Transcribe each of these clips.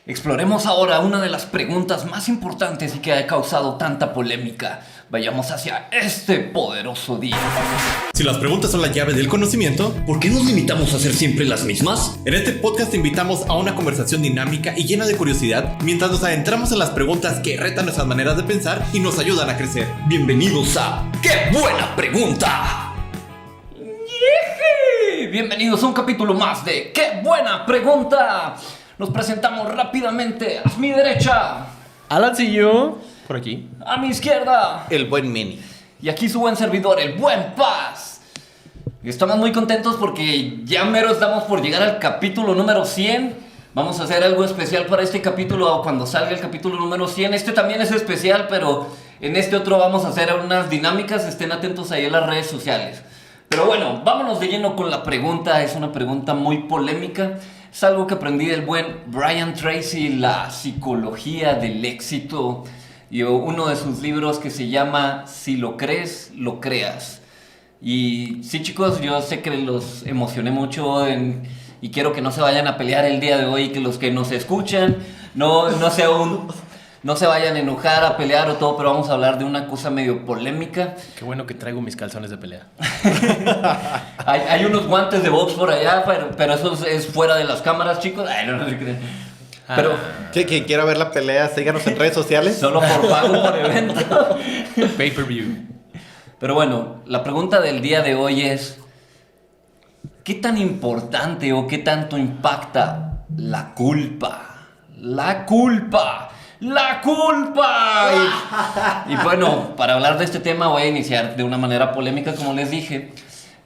Exploremos ahora una de las preguntas más importantes y que ha causado tanta polémica. Vayamos hacia este poderoso día. Si las preguntas son la llave del conocimiento, ¿por qué nos limitamos a hacer siempre las mismas? en este podcast te invitamos a una conversación dinámica y llena de curiosidad mientras nos adentramos en las preguntas que retan nuestras maneras de pensar y nos ayudan a crecer. Bienvenidos a ¡Qué buena pregunta! ¡Yeje! Bienvenidos a un capítulo más de ¡Qué buena pregunta! Nos presentamos rápidamente. A mi derecha, Alancillo, por aquí. a mi izquierda, El buen Meni. y aquí su buen servidor, el buen Paz. Y estamos muy contentos porque ya mero estamos por llegar al capítulo número 100. Vamos a hacer algo especial para este capítulo cuando salga el capítulo número 100. Este también es especial, pero en este otro vamos a hacer unas dinámicas. Estén atentos ahí en las redes sociales. Pero bueno, vámonos de lleno con la pregunta. Es una pregunta muy polémica. Es algo que aprendí del buen Brian Tracy, la psicología del éxito. Y uno de sus libros que se llama Si lo crees, lo creas. Y sí, chicos, yo sé que los emocioné mucho y quiero que no se vayan a pelear el día de hoy, que los que nos escuchan no se vayan a enojar, a pelear o todo, pero vamos a hablar de una cosa medio polémica. Qué bueno que traigo mis calzones de pelea. Hay unos guantes de box por allá, pero eso es fuera de las cámaras, chicos. Ay, no se crean. Pero Quien quiera ver la pelea, síganos en redes sociales. solo por pago, por evento. Pay-per-view. Pero bueno, la pregunta del día de hoy es: ¿qué tan importante o qué tanto impacta la culpa? La culpa. ¡La culpa! Y bueno, para hablar de este tema voy a iniciar de una manera polémica, como les dije.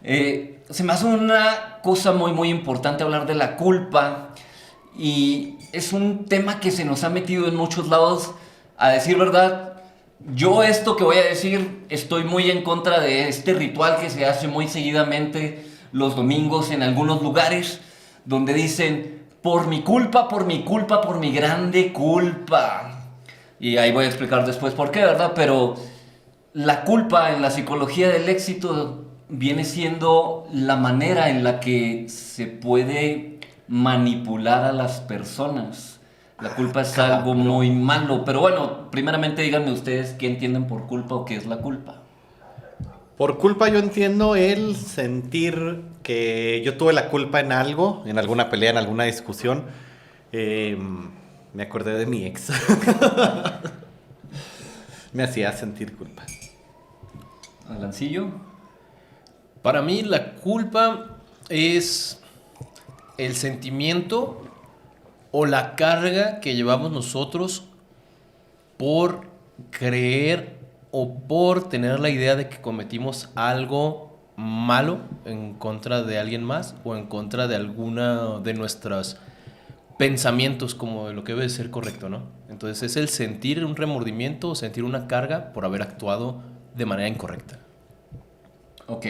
Se me hace una cosa muy, muy importante hablar de la culpa. Y es un tema que se nos ha metido en muchos lados. A decir verdad, yo esto que voy a decir, estoy muy en contra de este ritual que se hace muy seguidamente los domingos en algunos lugares, donde dicen: por mi culpa, por mi culpa, por mi grande culpa. Y ahí voy a explicar después por qué, ¿verdad? Pero la culpa en la psicología del éxito viene siendo la manera en la que se puede manipular a las personas. La culpa es algo muy malo. Pero bueno, primeramente díganme ustedes qué entienden por culpa o qué es la culpa. Por culpa yo entiendo el sentir que yo tuve la culpa en algo, en alguna pelea, en alguna discusión. Me acordé de mi ex. Me hacía sentir culpa. Alancillo. Para mí la culpa es el sentimiento o la carga que llevamos nosotros por creer o por tener la idea de que cometimos algo malo en contra de alguien más o en contra de alguna de nuestros pensamientos como de lo que debe de ser correcto, ¿no? Entonces es el sentir un remordimiento o sentir una carga por haber actuado de manera incorrecta. Ok.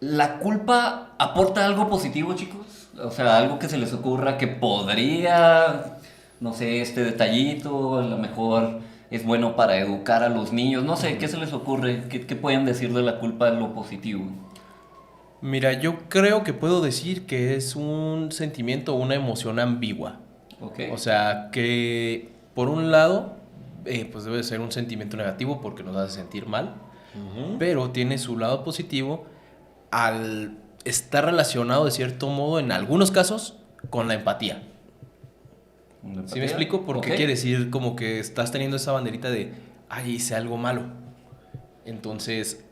¿La culpa aporta algo positivo, chicos? O sea, algo que se les ocurra que podría, no sé, este detallito, a lo mejor es bueno para educar a los niños. No sé, ¿qué se les ocurre? ¿Qué pueden decir de la culpa de lo positivo? Mira, yo creo que puedo decir que es un sentimiento o una emoción ambigua. Ok. O sea, que por un lado, pues debe ser un sentimiento negativo porque nos hace sentir mal, pero tiene su lado positivo al estar relacionado de cierto modo, en algunos casos, con la empatía. ¿Sí me explico? Porque Ok. quiere decir como que estás teniendo esa banderita de, ay, hice algo malo. Entonces,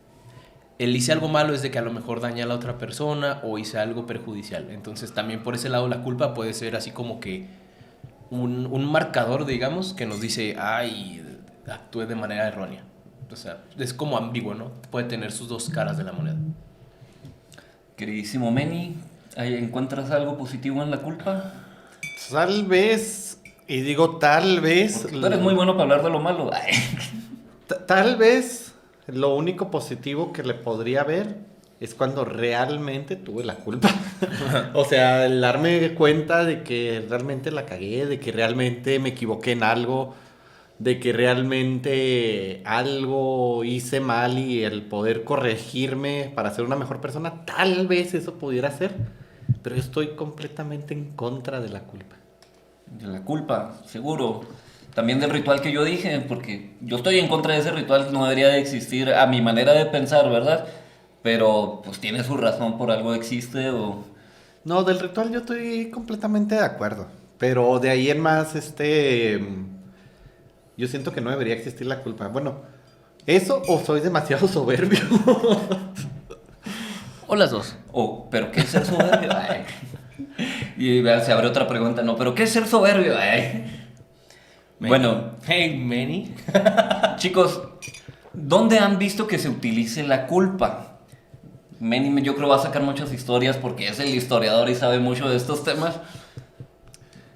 el hice algo malo es de que a lo mejor dañé a la otra persona o hice algo perjudicial. Entonces, también por ese lado la culpa puede ser así como que un marcador, digamos, que nos dice, ay, actué de manera errónea. O sea, es como ambiguo, ¿no? Puede tener sus dos caras de la moneda. Queridísimo Meni, ¿encuentras algo positivo en la culpa? Tal vez, y digo tal vez... Porque tú eres muy bueno para hablar de lo malo. Ay. Tal vez lo único positivo que le podría ver es cuando realmente tuve la culpa. O sea, el darme cuenta de que realmente la cagué, de que realmente me equivoqué en algo, de que realmente algo hice mal y el poder corregirme para ser una mejor persona, tal vez eso pudiera ser, pero yo estoy completamente en contra de la culpa. De la culpa, seguro. También del ritual que yo dije, porque yo estoy en contra de ese ritual, no debería de existir a mi manera de pensar, ¿verdad? Pero pues tiene su razón, por algo existe o... No, del ritual yo estoy completamente de acuerdo. Pero de ahí en más, yo siento que no debería existir la culpa. Bueno, eso o soy demasiado soberbio. O las dos. O, ¿pero qué es ser soberbio? Ay. Y se abre otra pregunta, no, ¿pero qué es ser soberbio? Ay. Bueno, Hey, Manny. chicos, ¿dónde han visto que se utilice la culpa? Manny, yo creo va a sacar muchas historias porque es el historiador y sabe mucho de estos temas.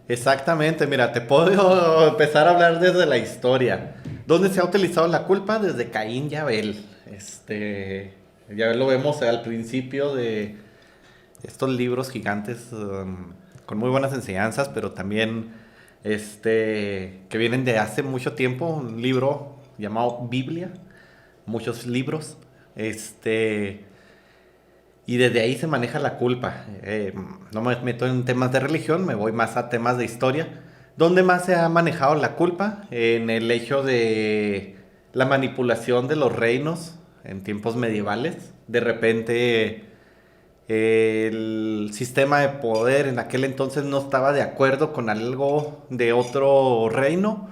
Exactamente, mira, te puedo empezar a hablar desde la historia. ¿Dónde se ha utilizado la culpa? Desde Caín y Abel. Ya lo vemos al principio de estos libros gigantes con muy buenas enseñanzas, pero también que vienen de hace mucho tiempo, un libro llamado Biblia, muchos libros, y desde ahí se maneja la culpa. No me meto en temas de religión, me voy más a temas de historia. ¿Dónde más se ha manejado la culpa? En el hecho de la manipulación de los reinos en tiempos medievales. De repente el sistema de poder en aquel entonces no estaba de acuerdo con algo de otro reino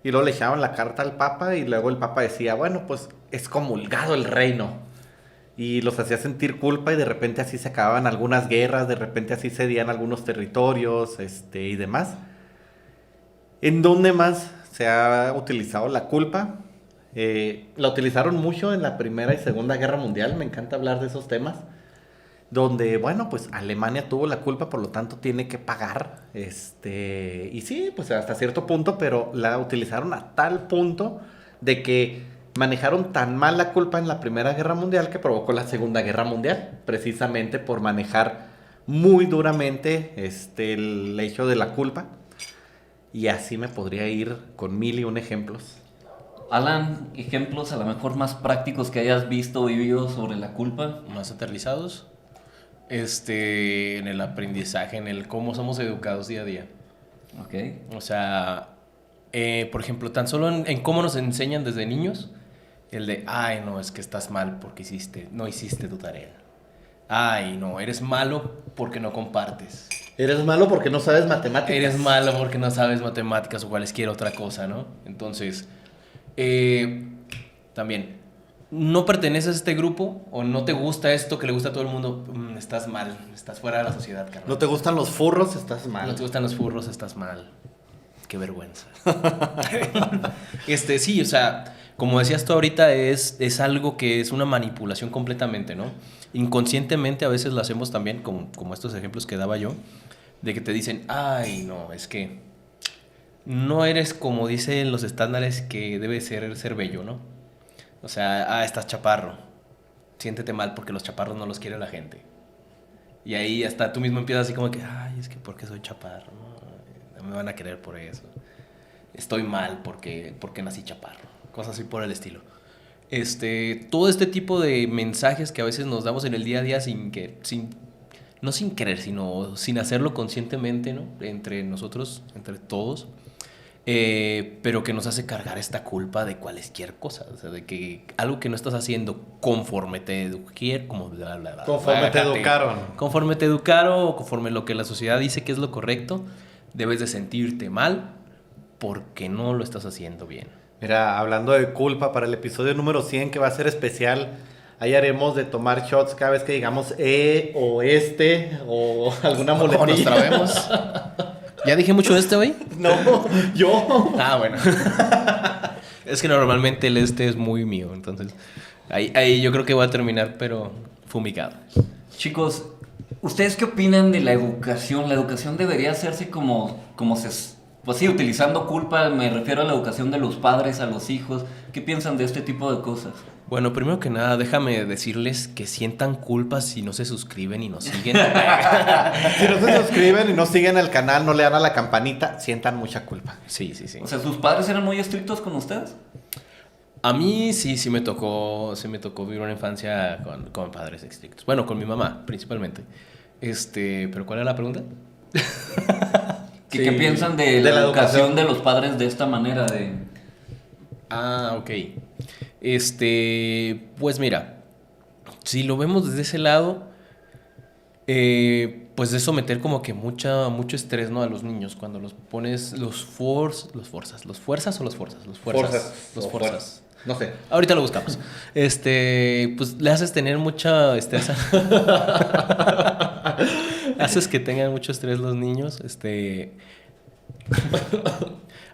y luego le echaban la carta al papa y luego el papa decía, bueno, pues es comulgado el reino. Y los hacía sentir culpa y de repente así se acababan algunas guerras, de repente así cedían algunos territorios, y demás. ¿En dónde más se ha utilizado la culpa? La utilizaron mucho en la Primera y Segunda Guerra Mundial, me encanta hablar de esos temas, donde, bueno, pues Alemania tuvo la culpa, por lo tanto tiene que pagar, y sí, pues hasta cierto punto, pero la utilizaron a tal punto de que manejaron tan mal la culpa en la Primera Guerra Mundial que provocó la Segunda Guerra Mundial, precisamente por manejar muy duramente el hecho de la culpa. Y así me podría ir con 1001 ejemplos. Alan, ejemplos a lo mejor más prácticos que hayas visto o vivido sobre la culpa. Más aterrizados. En el aprendizaje, en el cómo somos educados día a día. Ok. O sea, por ejemplo, tan solo en cómo nos enseñan desde niños, el de, ay, no, es que estás mal porque no hiciste tu tarea. Ay, no, eres malo porque no compartes. Eres malo porque no sabes matemáticas. Eres malo porque no sabes matemáticas o cualquier otra cosa, ¿no? Entonces, también, no perteneces a este grupo o no te gusta esto que le gusta a todo el mundo, estás mal, estás fuera de la sociedad, carnal. No te gustan los furros, estás mal. No te gustan los furros, estás mal. Qué vergüenza. Sí, o sea, como decías tú ahorita, es algo que es una manipulación completamente, ¿no? Inconscientemente a veces lo hacemos también, como estos ejemplos que daba yo, de que te dicen, ay, no, es que no eres como dicen los estándares que debe ser bello, ¿no? O sea, estás chaparro, siéntete mal porque los chaparros no los quiere la gente. Y ahí hasta tú mismo empiezas así como que, ay, es que porque soy chaparro, no me van a querer por eso. Estoy mal porque nací chaparro. Cosas así por el estilo. Todo este tipo de mensajes que a veces nos damos en el día a día no sin querer, sino sin hacerlo conscientemente, ¿no? Entre nosotros, entre todos. Pero que nos hace cargar esta culpa de cualquier cosa. O sea, de que algo que no estás haciendo conforme te educaron, Conforme te educaron. Conforme te educaron o conforme lo que la sociedad dice que es lo correcto, debes de sentirte mal porque no lo estás haciendo bien. Mira, hablando de culpa, para el episodio número 100, que va a ser especial, ahí haremos de tomar shots cada vez que digamos o o alguna muletilla. ¿Cómo nos trabemos? ¿Ya dije mucho de güey? No, yo. Ah, bueno. Es que normalmente el es muy mío, entonces ahí yo creo que voy a terminar, pero fumigado. Chicos, ¿ustedes qué opinan de la educación? ¿La educación debería hacerse como pues sí, utilizando culpa? Me refiero a la educación de los padres a los hijos. ¿Qué piensan de este tipo de cosas? Bueno, primero que nada, déjame decirles que sientan culpa si no se suscriben y nos siguen. Si no se suscriben y no siguen el canal, no le dan a la campanita, sientan mucha culpa. Sí. O sea, ¿sus padres eran muy estrictos con ustedes? A mí sí me tocó vivir una infancia con padres estrictos. Bueno, con mi mamá, principalmente. Pero ¿cuál era la pregunta? ¿Qué piensan de la educación de los padres de esta manera de...? Ah, ok. Pues mira, si lo vemos desde ese lado, pues de someter como que mucho estrés, ¿no? A los niños cuando los pones los fuerzas. No sé. Ahorita lo buscamos. Pues le haces tener mucha estrés. Haces que tengan mucho estrés los niños,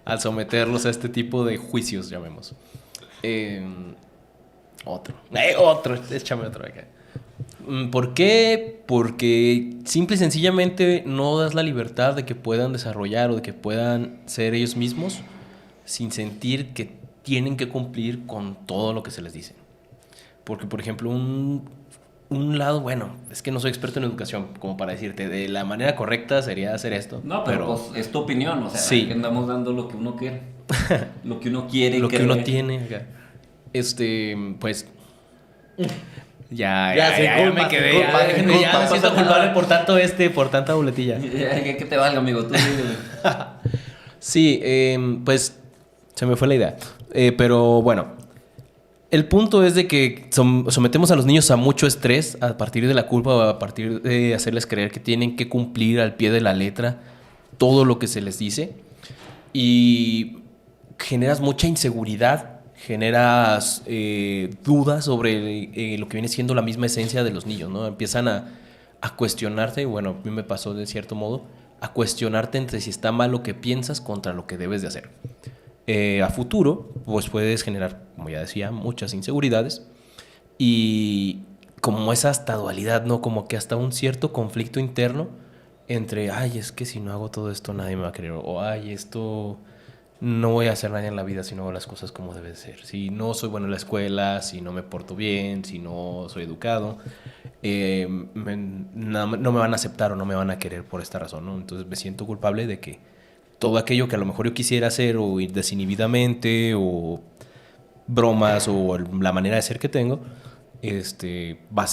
al someterlos a este tipo de juicios, llamemos. Otro, échame otro acá. ¿Por qué? Porque simple y sencillamente no das la libertad de que puedan desarrollar o de que puedan ser ellos mismos sin sentir que tienen que cumplir con todo lo que se les dice. Porque, por ejemplo, un lado, bueno, es que no soy experto en educación, como para decirte, de la manera correcta sería hacer esto. No, pero pues es tu opinión, o sea, sí. que andamos dando lo que uno quiere, lo que uno quiere, lo que uno tiene acá. Pues ya me quedé, ya me siento culpable por tanta boletilla. Que te valga, amigo, tú. Sí, pues se me fue la idea. Pero bueno, el punto es de que sometemos a los niños a mucho estrés a partir de la culpa o a partir de hacerles creer que tienen que cumplir al pie de la letra todo lo que se les dice. Y generas mucha inseguridad, generas dudas sobre lo que viene siendo la misma esencia de los niños, ¿no? Empiezan a cuestionarte, bueno, a mí me pasó de cierto modo, a cuestionarte entre si está mal lo que piensas contra lo que debes de hacer. A futuro, pues puedes generar, como ya decía, muchas inseguridades y como esa hasta dualidad, ¿no? Como que hasta un cierto conflicto interno entre, ay, es que si no hago todo esto nadie me va a querer, o ay, esto no voy a hacer nada en la vida si no hago las cosas como debe ser. Si no soy bueno en la escuela, si no me porto bien, si no soy educado, no me van a aceptar o no me van a querer por esta razón, ¿no? Entonces me siento culpable de que todo aquello que a lo mejor yo quisiera hacer o ir desinhibidamente o bromas o la manera de ser que tengo, va a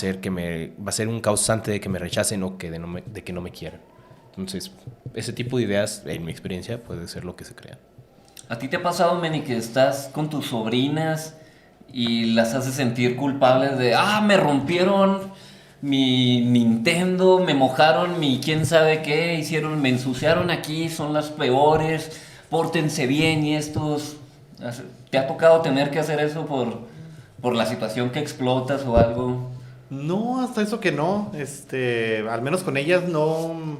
ser un causante de que me rechacen o que de que no me quieran. Entonces, ese tipo de ideas, en mi experiencia, puede ser lo que se crea. ¿A ti te ha pasado, Manny, que estás con tus sobrinas y las haces sentir culpables de, me rompieron mi Nintendo, me mojaron mi quién sabe qué, hicieron, me ensuciaron aquí, son las peores, pórtense bien y estos... ¿Te ha tocado tener que hacer eso por la situación que explotas o algo? No, hasta eso que no. Al menos con ellas no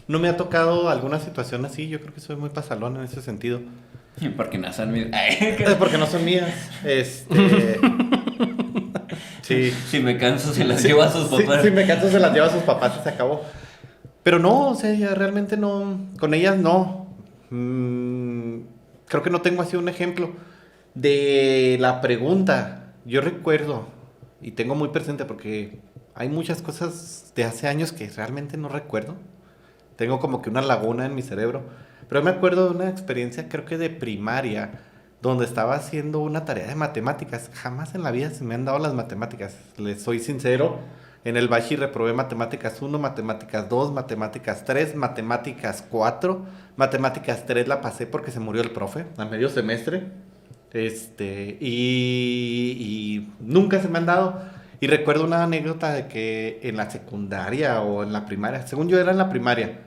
me ha tocado alguna situación así. Yo creo que soy muy pasalón en ese sentido. Porque no son mías. Es porque no son mías. Sí. Si me canso, se las lleva a sus papás. Si me canso, se las lleva a sus papás y se acabó. Pero no, o sea, ya realmente no. Con ellas no. Creo que no tengo así un ejemplo. De la pregunta, yo recuerdo y tengo muy presente porque hay muchas cosas de hace años que realmente no recuerdo. Tengo como que una laguna en mi cerebro. Pero me acuerdo de una experiencia, creo que de primaria, donde estaba haciendo una tarea de matemáticas. Jamás en la vida se me han dado las matemáticas. Les soy sincero, en el Bachi reprobé matemáticas 1, matemáticas 2, matemáticas 3, matemáticas 4. Matemáticas 3 la pasé porque se murió el profe a medio semestre. Y nunca se me han dado. Y recuerdo una anécdota de que en la secundaria o en la primaria, según yo era en la primaria,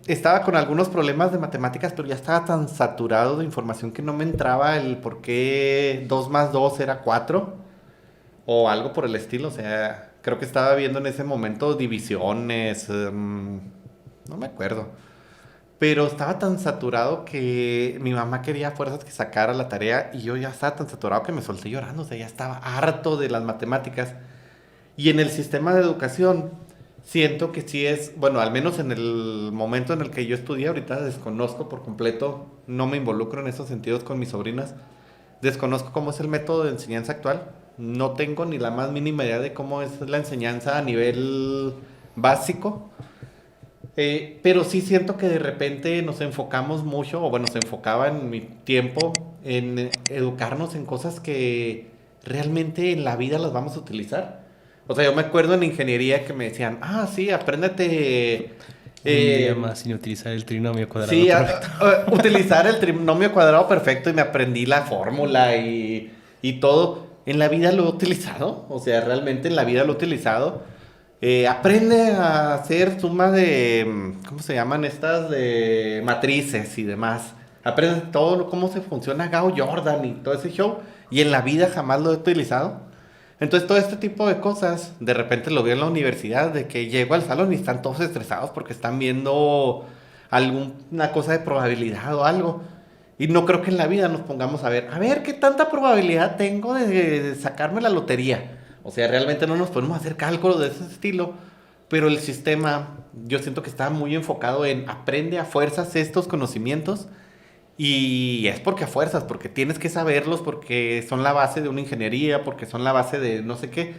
estaba con algunos problemas de matemáticas, pero ya estaba tan saturado de información que no me entraba el por qué 2 más 2 era 4 o algo por el estilo. O sea, creo que estaba viendo en ese momento divisiones, no me acuerdo. Pero estaba tan saturado que mi mamá quería a fuerzas que sacara la tarea y yo ya estaba tan saturado que me solté llorando. O sea, ya estaba harto de las matemáticas. Y en el sistema de educación siento que sí es, bueno, al menos en el momento en el que yo estudié, ahorita desconozco por completo, no me involucro en esos sentidos con mis sobrinas, desconozco cómo es el método de enseñanza actual, no tengo ni la más mínima idea de cómo es la enseñanza a nivel básico, pero sí siento que de repente nos enfocamos mucho, o bueno, se enfocaba en mi tiempo en educarnos en cosas que realmente en la vida las vamos a utilizar. O sea, yo me acuerdo en ingeniería que me decían, sí, apréndete Un día más sin utilizar el trinomio cuadrado. Sí, perfecto. utilizar el trinomio cuadrado perfecto y me aprendí la fórmula y todo. En la vida lo he utilizado, o sea, realmente en la vida lo he utilizado. Aprende a hacer suma de, ¿cómo se llaman estas? De matrices y demás. Aprende todo cómo se funciona Gauss Jordan y todo ese show. Y en la vida jamás lo he utilizado. Entonces todo este tipo de cosas, de repente lo veo en la universidad, de que llego al salón y están todos estresados porque están viendo alguna cosa de probabilidad o algo. Y no creo que en la vida nos pongamos a ver qué tanta probabilidad tengo de sacarme la lotería. O sea, realmente no nos podemos hacer cálculos de ese estilo, pero el sistema, yo siento que está muy enfocado en aprende a fuerzas estos conocimientos y es porque a fuerzas, porque tienes que saberlos, porque son la base de una ingeniería, porque son la base de no sé qué,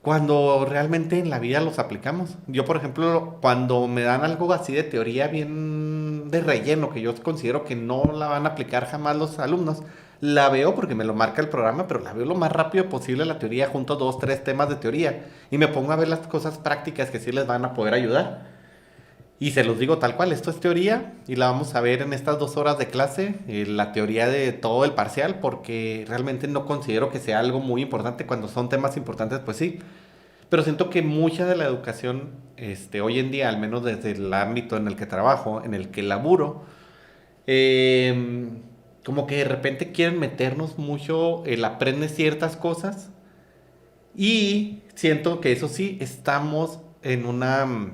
cuando realmente en la vida los aplicamos. Yo, por ejemplo, cuando me dan algo así de teoría bien de relleno, que yo considero que no la van a aplicar jamás los alumnos, la veo porque me lo marca el programa, pero la veo lo más rápido posible la teoría, junto 2, 3 temas de teoría, y me pongo a ver las cosas prácticas que sí les van a poder ayudar. Y se los digo tal cual, esto es teoría y la vamos a ver en estas 2 horas de clase, la teoría de todo el parcial, porque realmente no considero que sea algo muy importante. Cuando son temas importantes, pues sí. Pero siento que mucha de la educación, hoy en día, al menos desde el ámbito en el que trabajo, en el que laburo, como que de repente quieren meternos mucho el aprende ciertas cosas y siento que eso sí, estamos en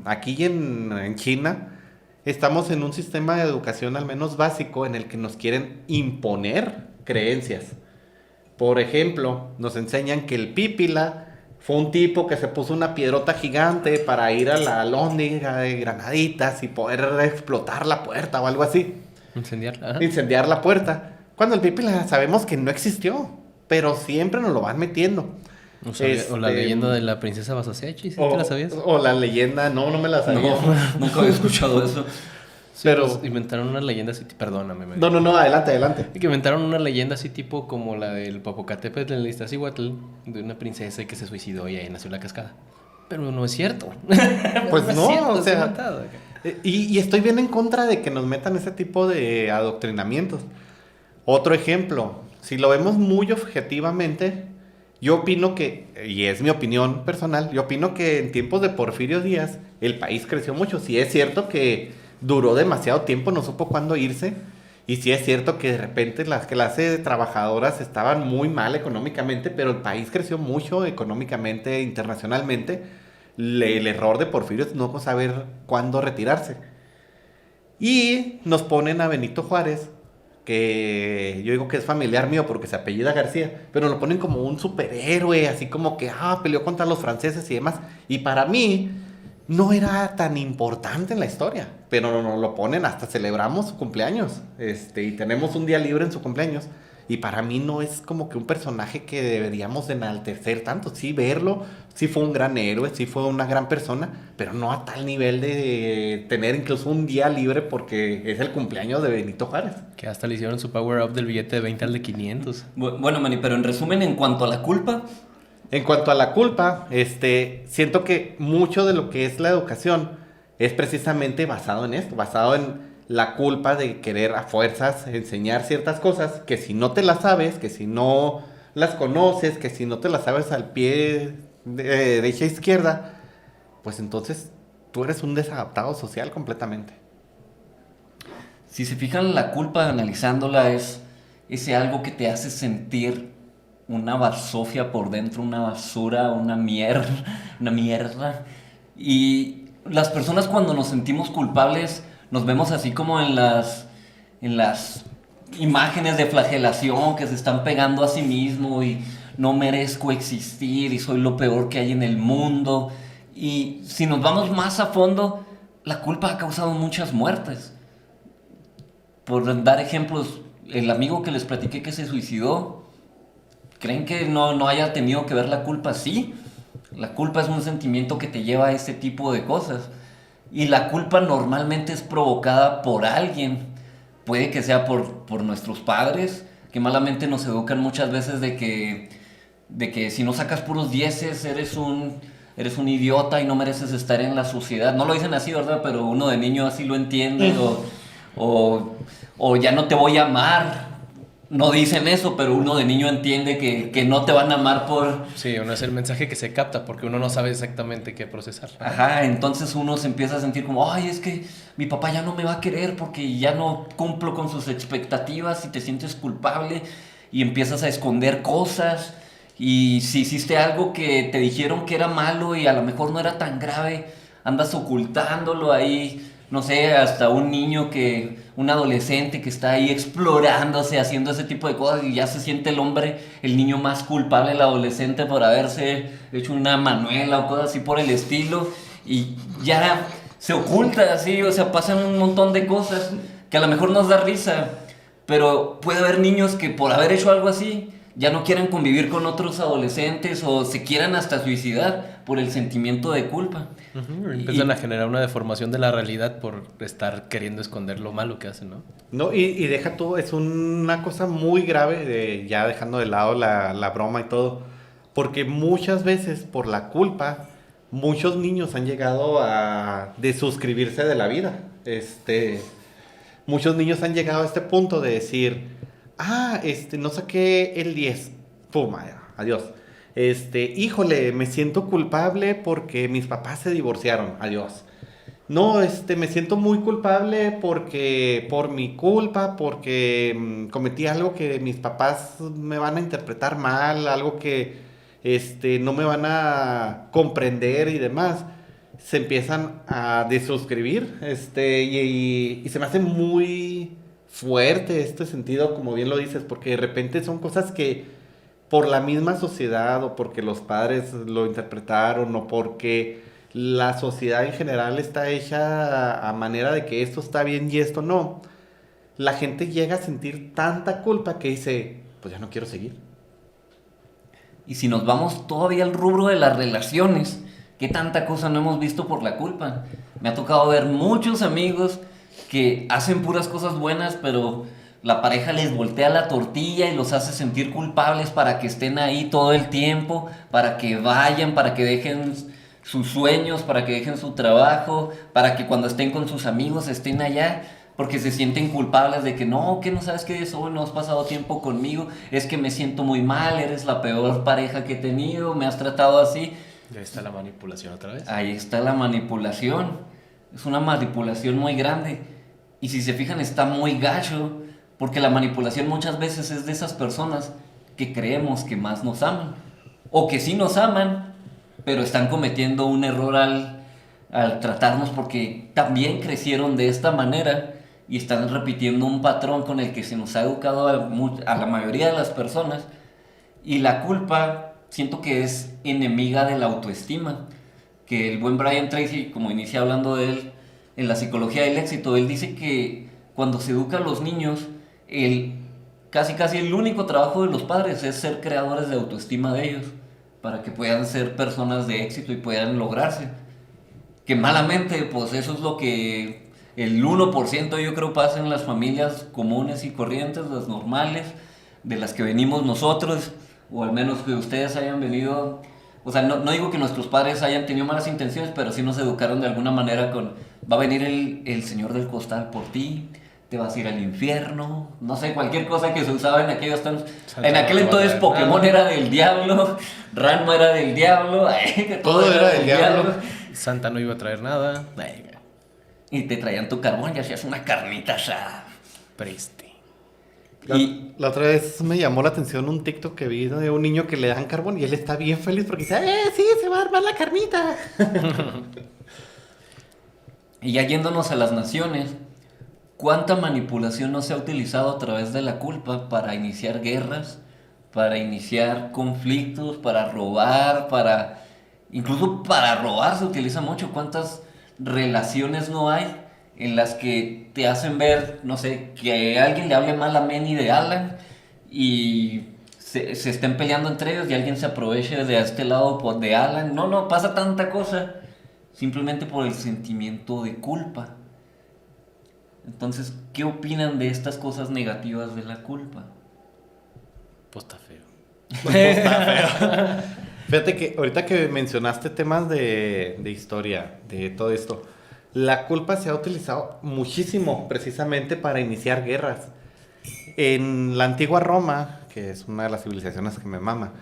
aquí en China, estamos en un sistema de educación al menos básico en el que nos quieren imponer creencias. Por ejemplo, nos enseñan que el Pípila fue un tipo que se puso una piedrota gigante para ir a la alhóndiga de granaditas y poder explotar la puerta o algo así. Incendiarla. Ajá. Incendiar la puerta. Cuando el Pípila sabemos que no existió, pero siempre nos lo van metiendo. O la leyenda de la princesa Basasechi, ¿sí te la sabías? O la leyenda, no me la sabía. No, nunca había escuchado eso. Sí, pero pues, inventaron una leyenda así, perdóname. No, adelante. Que inventaron una leyenda así tipo como la del Popocatépetl en el Iztaccíhuatl, de una princesa que se suicidó y ahí nació la cascada. Pero no es cierto. Pues es no, cierto, o sea, es inventado. y estoy bien en contra de que nos metan ese tipo de adoctrinamientos. Otro ejemplo, si lo vemos muy objetivamente, yo opino que, y es mi opinión personal, yo opino que en tiempos de Porfirio Díaz el país creció mucho. Sí es cierto que duró demasiado tiempo, no supo cuándo irse, y sí es cierto que de repente las clases trabajadoras estaban muy mal económicamente, pero el país creció mucho económicamente, internacionalmente. El error de Porfirio es no saber cuándo retirarse. Y nos ponen a Benito Juárez, que yo digo que es familiar mío porque se apellida García, pero lo ponen como un superhéroe, así como que peleó contra los franceses y demás. Y para mí no era tan importante en la historia, pero no lo ponen, hasta celebramos su cumpleaños, y tenemos un día libre en su cumpleaños. Y para mí no es como que un personaje que deberíamos de enaltecer tanto. Sí, verlo, sí fue un gran héroe, sí fue una gran persona, pero no a tal nivel de tener incluso un día libre porque es el cumpleaños de Benito Juárez. Que hasta le hicieron su power up del billete de 20 al de 500. Bueno, Manny, pero en resumen, en cuanto a la culpa, En cuanto a la culpa, siento que mucho de lo que es la educación es precisamente basado en esto, basado en la culpa de querer a fuerzas enseñar ciertas cosas que si no te las sabes, que si no las conoces, que si no te las sabes al pie derecha izquierda, pues entonces tú eres un desadaptado social completamente. si se fijan, la culpa, analizándola, es ese algo que te hace sentir una basofia por dentro, una basura, una mierda. Y las personas, cuando nos sentimos culpables, nos vemos así como en las imágenes de flagelación, que se están pegando a sí mismo y no merezco existir y soy lo peor que hay en el mundo. Y si nos vamos más a fondo, la culpa ha causado muchas muertes. Por dar ejemplos, el amigo que les platiqué que se suicidó, ¿creen que no haya tenido que ver la culpa? Sí, la culpa es un sentimiento que te lleva a ese tipo de cosas. Y la culpa normalmente es provocada por alguien. Puede que sea por nuestros padres, que malamente nos educan muchas veces de que si no sacas puros dieces eres un eres un idiota y no mereces estar en la sociedad. No lo dicen así, ¿verdad? Pero uno de niño así lo entiende, o ya no te voy a amar. No dicen eso, pero uno de niño entiende que no te van a amar por... Sí, uno es el mensaje que se capta porque uno no sabe exactamente qué procesar. Ajá, entonces uno se empieza a sentir como, ay, es que mi papá ya no me va a querer porque ya no cumplo con sus expectativas y te sientes culpable y empiezas a esconder cosas y si hiciste algo que te dijeron que era malo y a lo mejor no era tan grave, andas ocultándolo ahí, no sé, hasta un adolescente que está ahí explorándose, haciendo ese tipo de cosas y ya se siente el niño más culpable, el adolescente por haberse hecho una manuela o cosas así por el estilo y ya se oculta así, o sea, pasan un montón de cosas que a lo mejor nos da risa, pero puede haber niños que por haber hecho algo así ya no quieran convivir con otros adolescentes o se quieran hasta suicidar por el sentimiento de culpa. Empiezan a generar una deformación de la realidad por estar queriendo esconder lo malo que hacen, ¿no? No, y deja tú, es una cosa muy grave, ya dejando de lado la broma y todo, porque muchas veces por la culpa, muchos niños han llegado a desuscribirse de la vida. Muchos niños han llegado a este punto de decir, no saqué el 10, pum, adiós. Híjole, me siento culpable porque mis papás se divorciaron, adiós. No, me siento muy culpable porque por mi culpa, porque cometí algo que mis papás me van a interpretar mal, algo que no me van a comprender y demás. Se empiezan a desuscribir, y se me hace muy fuerte este sentido, como bien lo dices, porque de repente son cosas que por la misma sociedad o porque los padres lo interpretaron o porque la sociedad en general está hecha a manera de que esto está bien y esto no, la gente llega a sentir tanta culpa que dice, pues ya no quiero seguir. Y si nos vamos todavía al rubro de las relaciones, ¿qué tanta cosa no hemos visto por la culpa? Me ha tocado ver muchos amigos que hacen puras cosas buenas, pero la pareja les voltea la tortilla y los hace sentir culpables para que estén ahí todo el tiempo, para que vayan, para que dejen sus sueños, para que dejen su trabajo, para que cuando estén con sus amigos estén allá, porque se sienten culpables de que no sabes qué es hoy, no has pasado tiempo conmigo, es que me siento muy mal, eres la peor pareja que he tenido, me has tratado así. Y ahí está la manipulación otra vez. Ahí está la manipulación, es una manipulación muy grande y si se fijan está muy gacho, porque la manipulación muchas veces es de esas personas que creemos que más nos aman o que sí nos aman, pero están cometiendo un error al tratarnos porque también crecieron de esta manera y están repitiendo un patrón con el que se nos ha educado a la mayoría de las personas. Y la culpa siento que es enemiga de la autoestima, que el buen Brian Tracy, como inicia hablando de él en la psicología del éxito, él dice que cuando se educa a los niños, casi el único trabajo de los padres es ser creadores de autoestima de ellos, para que puedan ser personas de éxito y puedan lograrse. Que malamente, pues eso es lo que el 1% yo creo pasa en las familias comunes y corrientes, las normales, de las que venimos nosotros, o al menos que ustedes hayan venido. O sea, no digo que nuestros padres hayan tenido malas intenciones, pero sí nos educaron de alguna manera con, va a venir el señor del costal por ti, te vas a ir al infierno, no sé, cualquier cosa que se usaba en aquellos tiempos. En aquel entonces Pokémon era del diablo, Ranma era del diablo, todo era del diablo. Santa no iba a traer nada. Y te traían tu carbón y hacías una carnita asada. Preste. La otra vez me llamó la atención un TikTok que vi de un niño que le dan carbón y él está bien feliz porque dice, sí, se va a armar la carnita. Y ya yéndonos a las naciones, ¿cuánta manipulación no se ha utilizado a través de la culpa para iniciar guerras, para iniciar conflictos, para robar, incluso para robar se utiliza mucho? ¿Cuántas relaciones no hay en las que te hacen ver, no sé, que alguien le hable mal a Manny de Alan y se estén peleando entre ellos y alguien se aproveche de este lado de Alan? No, pasa tanta cosa simplemente por el sentimiento de culpa. Entonces, ¿qué opinan de estas cosas negativas de la culpa? Pues está feo. Fíjate que ahorita que mencionaste temas de historia, de todo esto, la culpa se ha utilizado muchísimo precisamente para iniciar guerras. En la antigua Roma, que es una de las civilizaciones que me mama,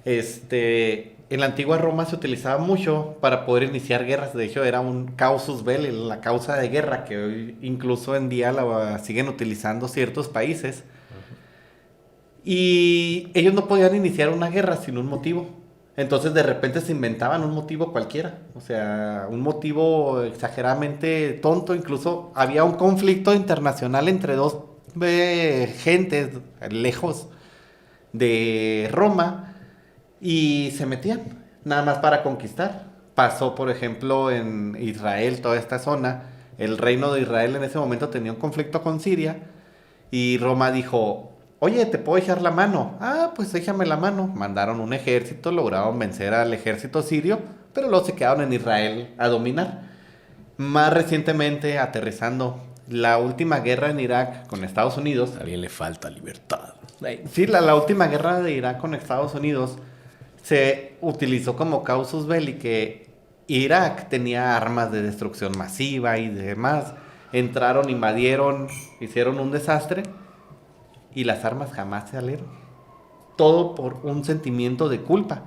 en la antigua Roma se utilizaba mucho para poder iniciar guerras. De hecho, era un causus belli, la causa de guerra, que hoy incluso en día la siguen utilizando ciertos países. Y ellos no podían iniciar una guerra sin un motivo. Entonces de repente se inventaban un motivo cualquiera. O sea, un motivo exageradamente tonto. Incluso había un conflicto internacional entre dos gentes lejos de Roma y se metían nada más para conquistar. Pasó, por ejemplo, en Israel, toda esta zona. El reino de Israel en ese momento tenía un conflicto con Siria y Roma dijo: oye, ¿te puedo echar la mano? Ah, pues échame la mano. Mandaron un ejército, lograron vencer al ejército sirio, pero luego se quedaron en Israel a dominar. Más recientemente, aterrizando, la última guerra en Irak con Estados Unidos. A alguien le falta libertad. Sí, la última guerra de Irak con Estados Unidos se utilizó como causus belli, que Irak tenía armas de destrucción masiva y demás. Entraron, invadieron, hicieron un desastre. Y las armas jamás salieron. Todo por un sentimiento de culpa.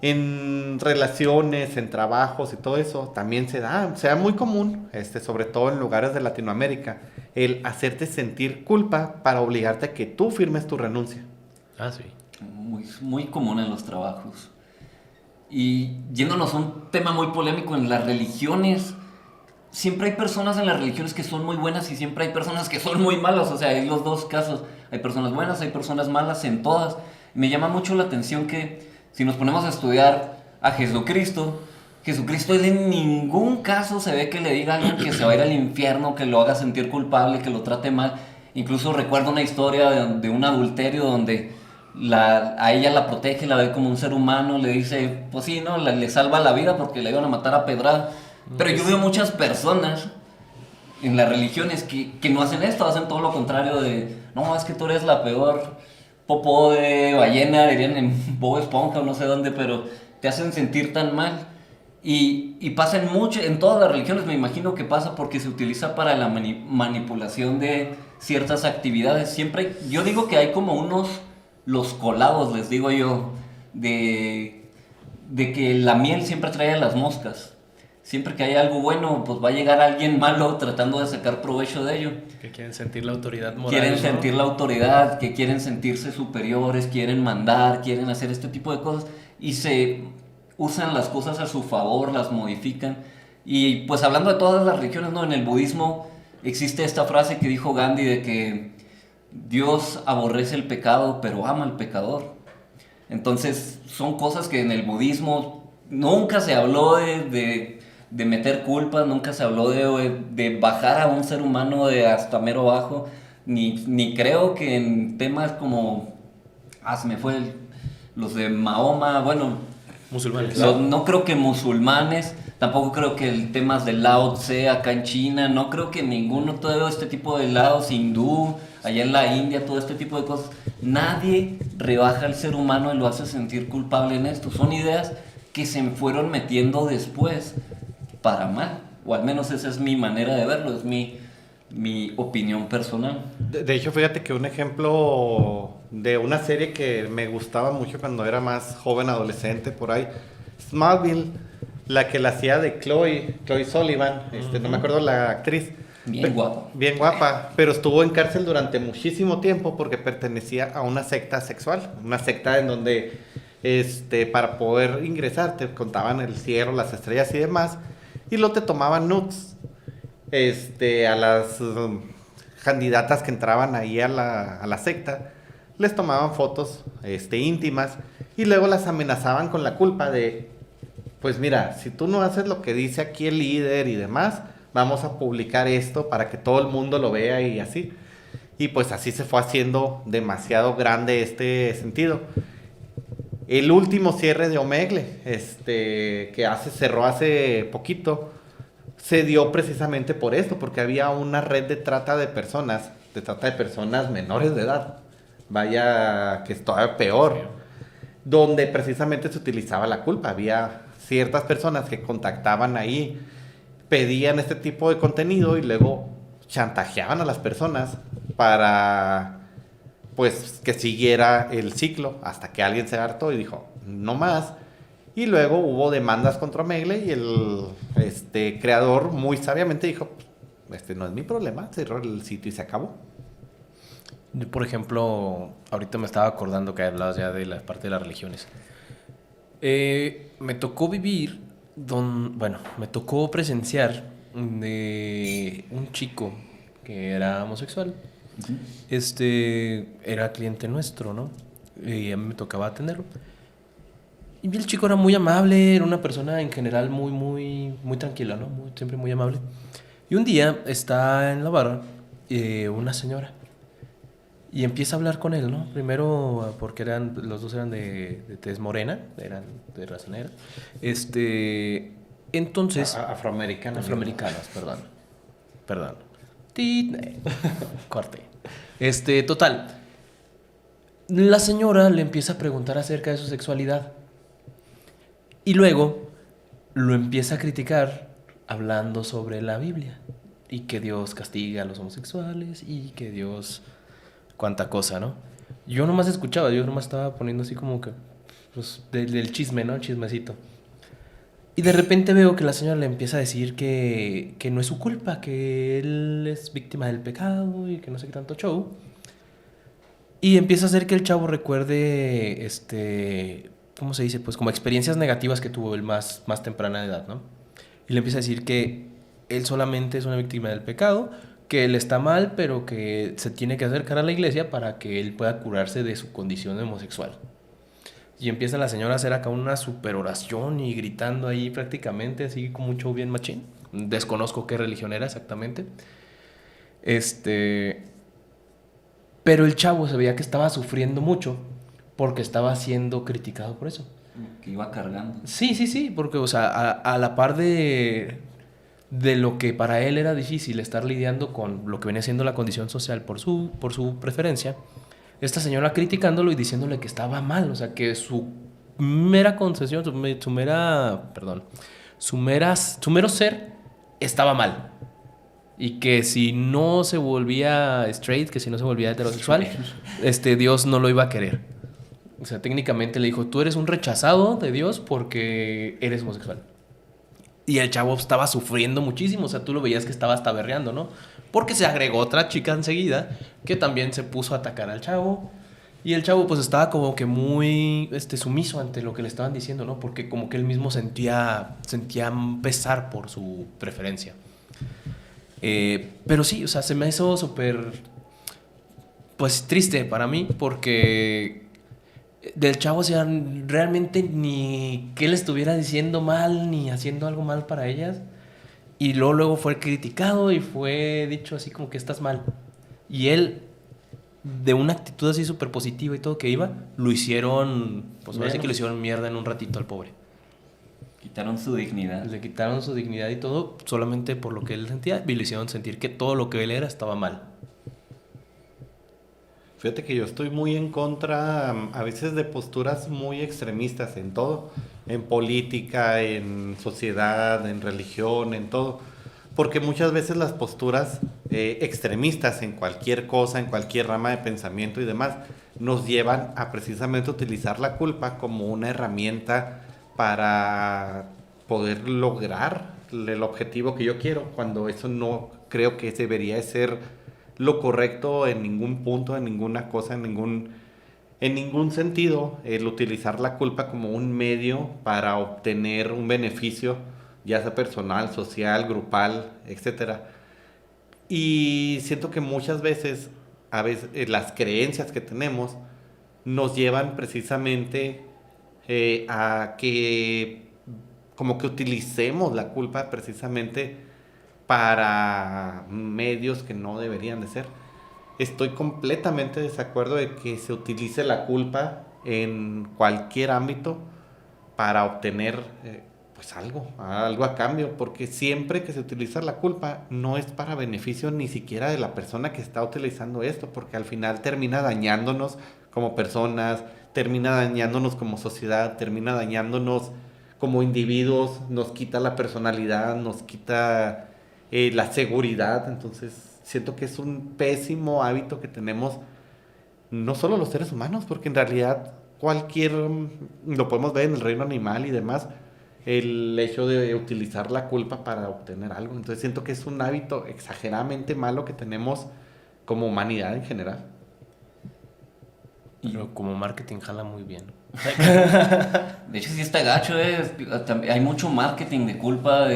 En relaciones, en trabajos y todo eso, también se da muy común, sobre todo en lugares de Latinoamérica, el hacerte sentir culpa para obligarte a que tú firmes tu renuncia. Ah, sí. Muy, muy común en los trabajos. Y yéndonos a un tema muy polémico en las religiones, siempre hay personas en las religiones que son muy buenas y siempre hay personas que son muy malas. O sea, hay los dos casos. Hay personas buenas, hay personas malas en todas. Me llama mucho la atención que si nos ponemos a estudiar a Jesucristo, Jesucristo él en ningún caso se ve que le diga a alguien que se va a ir al infierno, que lo haga sentir culpable, que lo trate mal. Incluso recuerdo una historia de un adulterio donde a ella la protege, la ve como un ser humano, le dice, pues sí, ¿no? Le salva la vida porque la iban a matar a pedrada. Pero yo veo muchas personas en las religiones que no hacen esto, hacen todo lo contrario de, no, es que tú eres la peor popó de ballena, dirían en Bob Esponja o no sé dónde, pero te hacen sentir tan mal. Y pasa en todas las religiones, me imagino que pasa porque se utiliza para la manipulación de ciertas actividades. Siempre, yo digo que hay como los colados, les digo yo, de que la miel siempre trae a las moscas. Siempre que hay algo bueno, pues va a llegar alguien malo tratando de sacar provecho de ello. Que quieren sentir la autoridad moral. Quieren ¿no? sentir la autoridad, que quieren sentirse superiores, quieren mandar, quieren hacer este tipo de cosas. Y se usan las cosas a su favor, las modifican. Y pues hablando de todas las religiones, ¿no? En el budismo existe esta frase que dijo Gandhi de que Dios aborrece el pecado, pero ama al pecador. Entonces son cosas que en el budismo nunca se habló de meter culpas, nunca se habló de bajar a un ser humano de hasta mero bajo, ni creo que en temas como, se me fue los de Mahoma, bueno, Musulmanes. no creo que musulmanes, tampoco creo que el temas de Lao Tse acá en China, no creo que ninguno, todo este tipo de lados, hindú, allá en la India, todo este tipo de cosas, nadie rebaja al ser humano y lo hace sentir culpable en esto, son ideas que se fueron metiendo después para mal, o al menos esa es mi manera de verlo, es mi opinión personal. De hecho, fíjate que un ejemplo de una serie que me gustaba mucho cuando era más joven, adolescente, por ahí, Smallville, la que la hacía de Chloe Sullivan, no me acuerdo la actriz. Bien guapa. Bien guapa, pero estuvo en cárcel durante muchísimo tiempo porque pertenecía a una secta sexual, una secta en donde para poder ingresar te contaban el cielo, las estrellas y demás, y luego te tomaban nudes a las candidatas que entraban ahí a la secta, les tomaban fotos íntimas y luego las amenazaban con la culpa de, pues mira, si tú no haces lo que dice aquí el líder y demás, vamos a publicar esto para que todo el mundo lo vea y así. Y pues así se fue haciendo demasiado grande este sentido. El último cierre de Omegle, que cerró hace poquito, se dio precisamente por esto, porque había una red de trata de personas menores de edad. Vaya, que es todavía peor. donde precisamente se utilizaba la culpa. Había ciertas personas que contactaban ahí, pedían este tipo de contenido y luego chantajeaban a las personas para, pues, que siguiera el ciclo hasta que alguien se hartó y dijo, no más. Y luego hubo demandas contra Omegle y el creador muy sabiamente dijo, este no es mi problema, cerró el sitio y se acabó. Yo, por ejemplo, ahorita me estaba acordando que hablabas ya de la parte de las religiones. Me tocó vivir, me tocó presenciar de un chico que era homosexual. Era cliente nuestro, ¿no? Y a mí me tocaba atenderlo. Y el chico era muy amable, era una persona en general muy, muy, muy tranquila, ¿no? Siempre muy amable. Y un día está en la barra una señora y empieza a hablar con él, ¿no? Primero porque los dos eran de tez morena, eran de raza negra. Entonces... Afroamericanos. Afroamericanos, perdón. Corte. Total. La señora le empieza a preguntar acerca de su sexualidad. Y luego lo empieza a criticar hablando sobre la Biblia. Y que Dios castiga a los homosexuales y que Dios... cuánta cosa, ¿no? Yo nomás escuchaba, yo nomás estaba poniendo así como que... pues del chisme, ¿no? El chismecito. Y de repente veo que la señora le empieza a decir que no es su culpa, que él es víctima del pecado y que no sé qué tanto show. Y empieza a hacer que el chavo recuerde, ¿cómo se dice? Pues como experiencias negativas que tuvo él más temprana edad, ¿no? Y le empieza a decir que él solamente es una víctima del pecado, que él está mal, pero que se tiene que acercar a la iglesia para que él pueda curarse de su condición homosexual. Y empieza la señora a hacer acá una super oración y gritando ahí prácticamente, así como un show bien machín. Desconozco qué religión era exactamente. Pero el chavo se veía que estaba sufriendo mucho porque estaba siendo criticado por eso. Que iba cargando. Sí, porque, o sea, a la par de lo que para él era difícil estar lidiando con lo que venía siendo la condición social por su preferencia, esta señora criticándolo y diciéndole que estaba mal, o sea, que su mera concesión, su mero ser estaba mal. Y que si no se volvía straight, que si no se volvía heterosexual, Dios no lo iba a querer. O sea, técnicamente le dijo, tú eres un rechazado de Dios porque eres homosexual. Y el chavo estaba sufriendo muchísimo, o sea, tú lo veías que estaba hasta berreando, ¿no? Porque se agregó otra chica enseguida que también se puso a atacar al chavo. Y el chavo pues estaba como que muy sumiso ante lo que le estaban diciendo, ¿no? Porque como que él mismo sentía pesar por su preferencia. Pero sí, o sea, se me hizo súper, pues triste para mí porque del chavo, o sea, realmente ni que él estuviera diciendo mal ni haciendo algo mal para ellas. Y luego fue criticado y fue dicho así como que estás mal. Y él, de una actitud así súper positiva y todo que iba, lo hicieron, pues ahora sí que lo hicieron mierda en un ratito al pobre. Quitaron su dignidad. Le quitaron su dignidad y todo solamente por lo que él sentía y le hicieron sentir que todo lo que él era estaba mal. Fíjate que yo estoy muy en contra a veces de posturas muy extremistas en todo, en política, en sociedad, en religión, en todo. Porque muchas veces las posturas extremistas en cualquier cosa, en cualquier rama de pensamiento y demás, nos llevan a precisamente utilizar la culpa como una herramienta para poder lograr el objetivo que yo quiero, cuando eso no creo que debería ser lo correcto en ningún punto, en ninguna cosa, en ningún sentido, el utilizar la culpa como un medio para obtener un beneficio, ya sea personal, social, grupal, etcétera. Y siento que muchas veces, las creencias que tenemos nos llevan precisamente a que como que utilicemos la culpa precisamente para medios que no deberían de ser. Estoy completamente de desacuerdo de que se utilice la culpa en cualquier ámbito para obtener pues algo a cambio, porque siempre que se utiliza la culpa no es para beneficio ni siquiera de la persona que está utilizando esto, porque al final termina dañándonos como personas, termina dañándonos como sociedad, termina dañándonos como individuos, nos quita la personalidad, nos quita la seguridad. Entonces siento que es un pésimo hábito que tenemos, no solo los seres humanos, porque en realidad lo podemos ver en el reino animal y demás, el hecho de utilizar la culpa para obtener algo. Entonces siento que es un hábito exageradamente malo que tenemos como humanidad en general. Pero como marketing jala muy bien. De hecho, sí está gacho, hay mucho marketing de culpa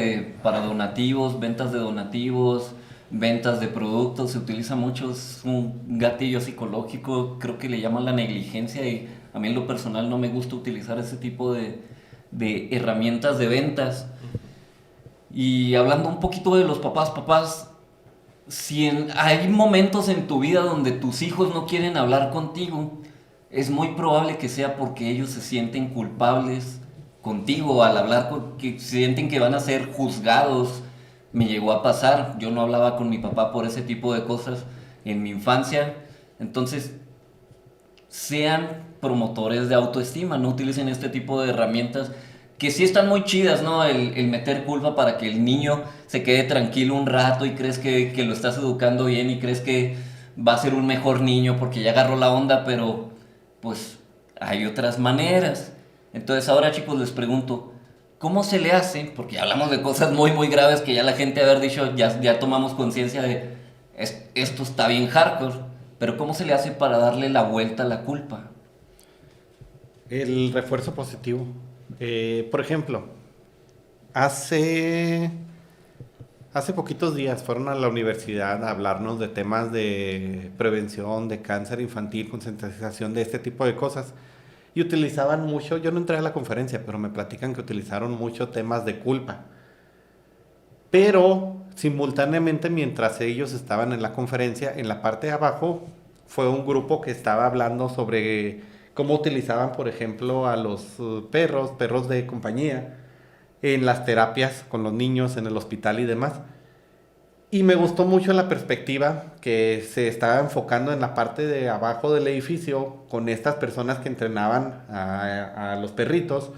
para donativos, ventas de donativos, ventas de productos. Se utiliza mucho, es un gatillo psicológico, creo que le llaman la negligencia. Y a mí en lo personal no me gusta utilizar ese tipo de herramientas de ventas. Y hablando un poquito de los papás, si hay momentos en tu vida donde tus hijos no quieren hablar contigo, es muy probable que sea porque ellos se sienten culpables contigo al hablar, que sienten que van a ser juzgados. Me llegó a pasar, yo no hablaba con mi papá por ese tipo de cosas en mi infancia. Entonces, sean promotores de autoestima, no utilicen este tipo de herramientas que sí están muy chidas, ¿no? El meter culpa para que el niño se quede tranquilo un rato y crees que lo estás educando bien y crees que va a ser un mejor niño porque ya agarró la onda, pero pues hay otras maneras. Entonces ahora, chicos, les pregunto, ¿cómo se le hace? Porque ya hablamos de cosas muy muy graves que ya la gente haber dicho, ya tomamos conciencia de esto está bien hardcore, pero ¿cómo se le hace para darle la vuelta a la culpa? El refuerzo positivo. Por ejemplo, hace poquitos días fueron a la universidad a hablarnos de temas de prevención de cáncer infantil, concientización de este tipo de cosas. Y utilizaban mucho, yo no entré a la conferencia, pero me platican que utilizaron mucho temas de culpa. Pero simultáneamente, mientras ellos estaban en la conferencia, en la parte de abajo fue un grupo que estaba hablando sobre cómo utilizaban, por ejemplo, a los perros de compañía, en las terapias con los niños, en el hospital y demás. Y me gustó mucho la perspectiva que se estaba enfocando en la parte de abajo del edificio con estas personas que entrenaban a los perritos,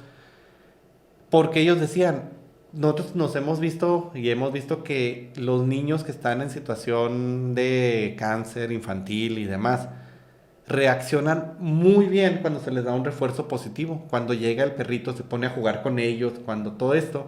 porque ellos decían, nosotros nos hemos visto y hemos visto que los niños que están en situación de cáncer infantil y demás, reaccionan muy bien cuando se les da un refuerzo positivo. Cuando llega el perrito, se pone a jugar con ellos, cuando todo esto,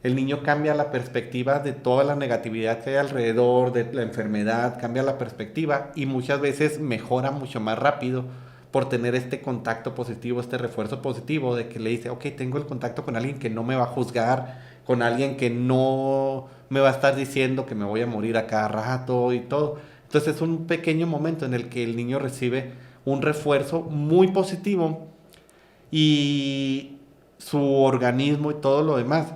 el niño cambia la perspectiva de toda la negatividad que hay alrededor, de la enfermedad, cambia la perspectiva y muchas veces mejora mucho más rápido por tener este contacto positivo, este refuerzo positivo de que le dice, ok, tengo el contacto con alguien que no me va a juzgar, con alguien que no me va a estar diciendo que me voy a morir a cada rato y todo. Entonces es un pequeño momento en el que el niño recibe un refuerzo muy positivo y su organismo y todo lo demás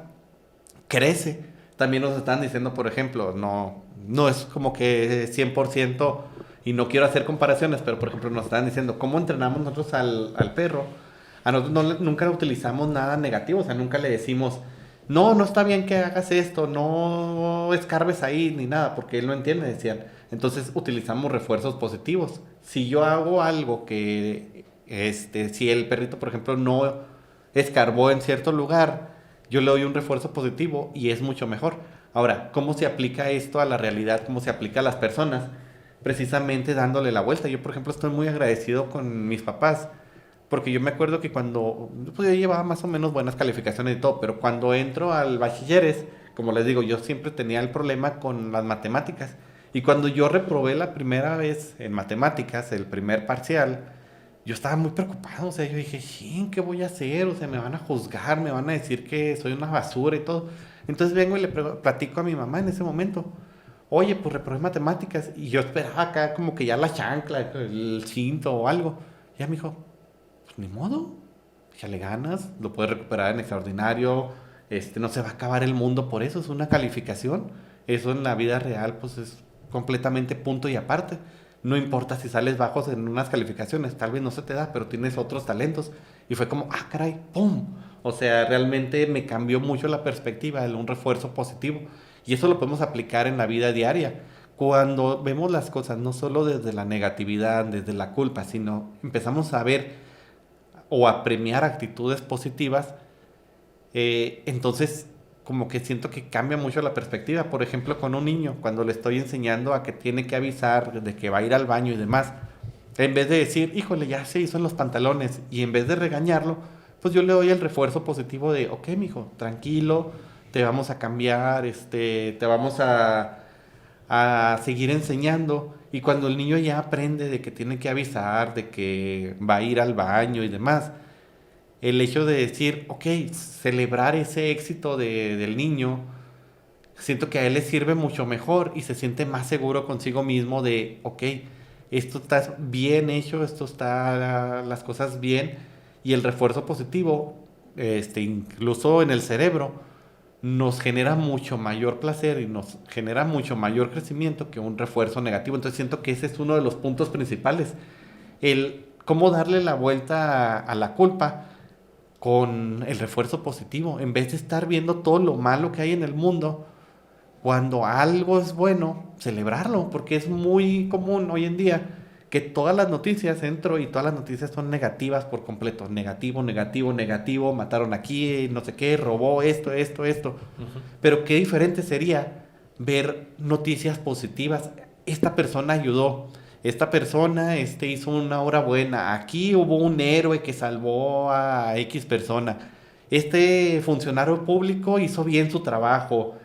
crece. También nos están diciendo, por ejemplo, no es como que 100% y no quiero hacer comparaciones, pero por ejemplo nos están diciendo cómo entrenamos nosotros al perro. A nosotros nunca utilizamos nada negativo, o sea, nunca le decimos, no está bien que hagas esto, no escarbes ahí ni nada, porque él no entiende, decían. Entonces utilizamos refuerzos positivos. Si yo hago algo que, si el perrito, por ejemplo, no escarbó en cierto lugar, yo le doy un refuerzo positivo y es mucho mejor. Ahora, ¿cómo se aplica esto a la realidad? ¿Cómo se aplica a las personas? Precisamente dándole la vuelta. Yo, por ejemplo, estoy muy agradecido con mis papás, porque yo me acuerdo que cuando, pues yo llevaba más o menos buenas calificaciones y todo, pero cuando entro al bachilleres, como les digo, yo siempre tenía el problema con las matemáticas. Y cuando yo reprobé la primera vez en matemáticas, el primer parcial, yo estaba muy preocupado. O sea, yo dije, ¿qué voy a hacer? O sea, me van a juzgar, me van a decir que soy una basura y todo. Entonces vengo y le platico a mi mamá en ese momento. Oye, pues reprobé matemáticas. Y yo esperaba acá como que ya la chancla, el cinto o algo. Y ella me dijo, pues ni modo, ya le ganas, lo puedes recuperar en extraordinario, no se va a acabar el mundo por eso, es una calificación. Eso en la vida real pues es completamente punto y aparte. No importa si sales bajos en unas calificaciones, tal vez no se te da, pero tienes otros talentos. Y fue como, caray, ¡pum! O sea, realmente me cambió mucho la perspectiva de un refuerzo positivo. Y eso lo podemos aplicar en la vida diaria. cuando vemos las cosas no solo desde la negatividad, desde la culpa, sino empezamos a ver o a premiar actitudes positivas, entonces como que siento que cambia mucho la perspectiva. Por ejemplo, con un niño, cuando le estoy enseñando a que tiene que avisar de que va a ir al baño y demás, en vez de decir, híjole, ya se hizo en los pantalones, y en vez de regañarlo, pues yo le doy el refuerzo positivo de, ok, mijo, tranquilo, te vamos a cambiar, te vamos a seguir enseñando. Y cuando el niño ya aprende de que tiene que avisar, de que va a ir al baño y demás, el hecho de decir, ok, celebrar ese éxito del niño, siento que a él le sirve mucho mejor y se siente más seguro consigo mismo de, ok, esto está bien hecho, esto está las cosas bien, y el refuerzo positivo, incluso en el cerebro, nos genera mucho mayor placer y nos genera mucho mayor crecimiento que un refuerzo negativo. Entonces siento que ese es uno de los puntos principales, el cómo darle la vuelta a la culpa con el refuerzo positivo, en vez de estar viendo todo lo malo que hay en el mundo. Cuando algo es bueno, celebrarlo, porque es muy común hoy en día que todas las noticias entro y todas las noticias son negativas por completo. Negativo, negativo, negativo, mataron aquí, no sé qué, robó esto. Uh-huh. Pero qué diferente sería ver noticias positivas. Esta persona ayudó, esta persona hizo una obra buena, aquí hubo un héroe que salvó a X persona, este funcionario público hizo bien su trabajo.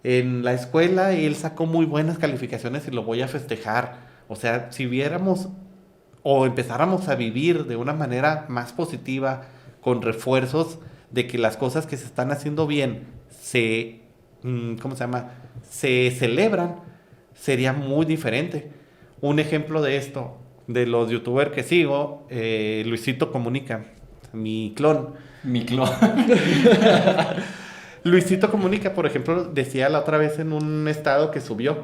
En la escuela él sacó muy buenas calificaciones y lo voy a festejar. O sea, si viéramos o empezáramos a vivir de una manera más positiva, con refuerzos de que las cosas que se están haciendo bien ¿cómo se llama? Se celebran, sería muy diferente. Un ejemplo de esto, de los youtubers que sigo, Luisito Comunica, mi clon. Mi clon. Luisito Comunica, por ejemplo, decía la otra vez en un estado que subió,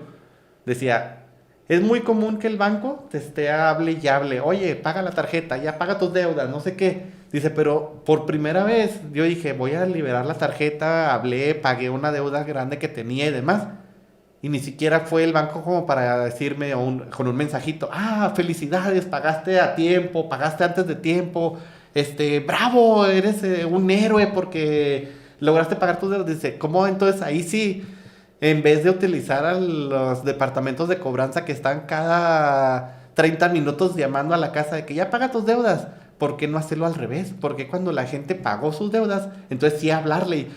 decía, es muy común que el banco te esté hable y hable, oye, paga la tarjeta, ya paga tus deudas, no sé qué. Dice, pero por primera vez yo dije, voy a liberar la tarjeta, hablé, pagué una deuda grande que tenía y demás. Y ni siquiera fue el banco como para decirme con un mensajito, felicidades, pagaste a tiempo, pagaste antes de tiempo, bravo, eres un héroe porque lograste pagar tus deudas. Dice, ¿cómo entonces ahí sí, en vez de utilizar a los departamentos de cobranza que están cada 30 minutos llamando a la casa de que ya paga tus deudas? ¿Por qué no hacerlo al revés? Porque cuando la gente pagó sus deudas, entonces sí hablarle,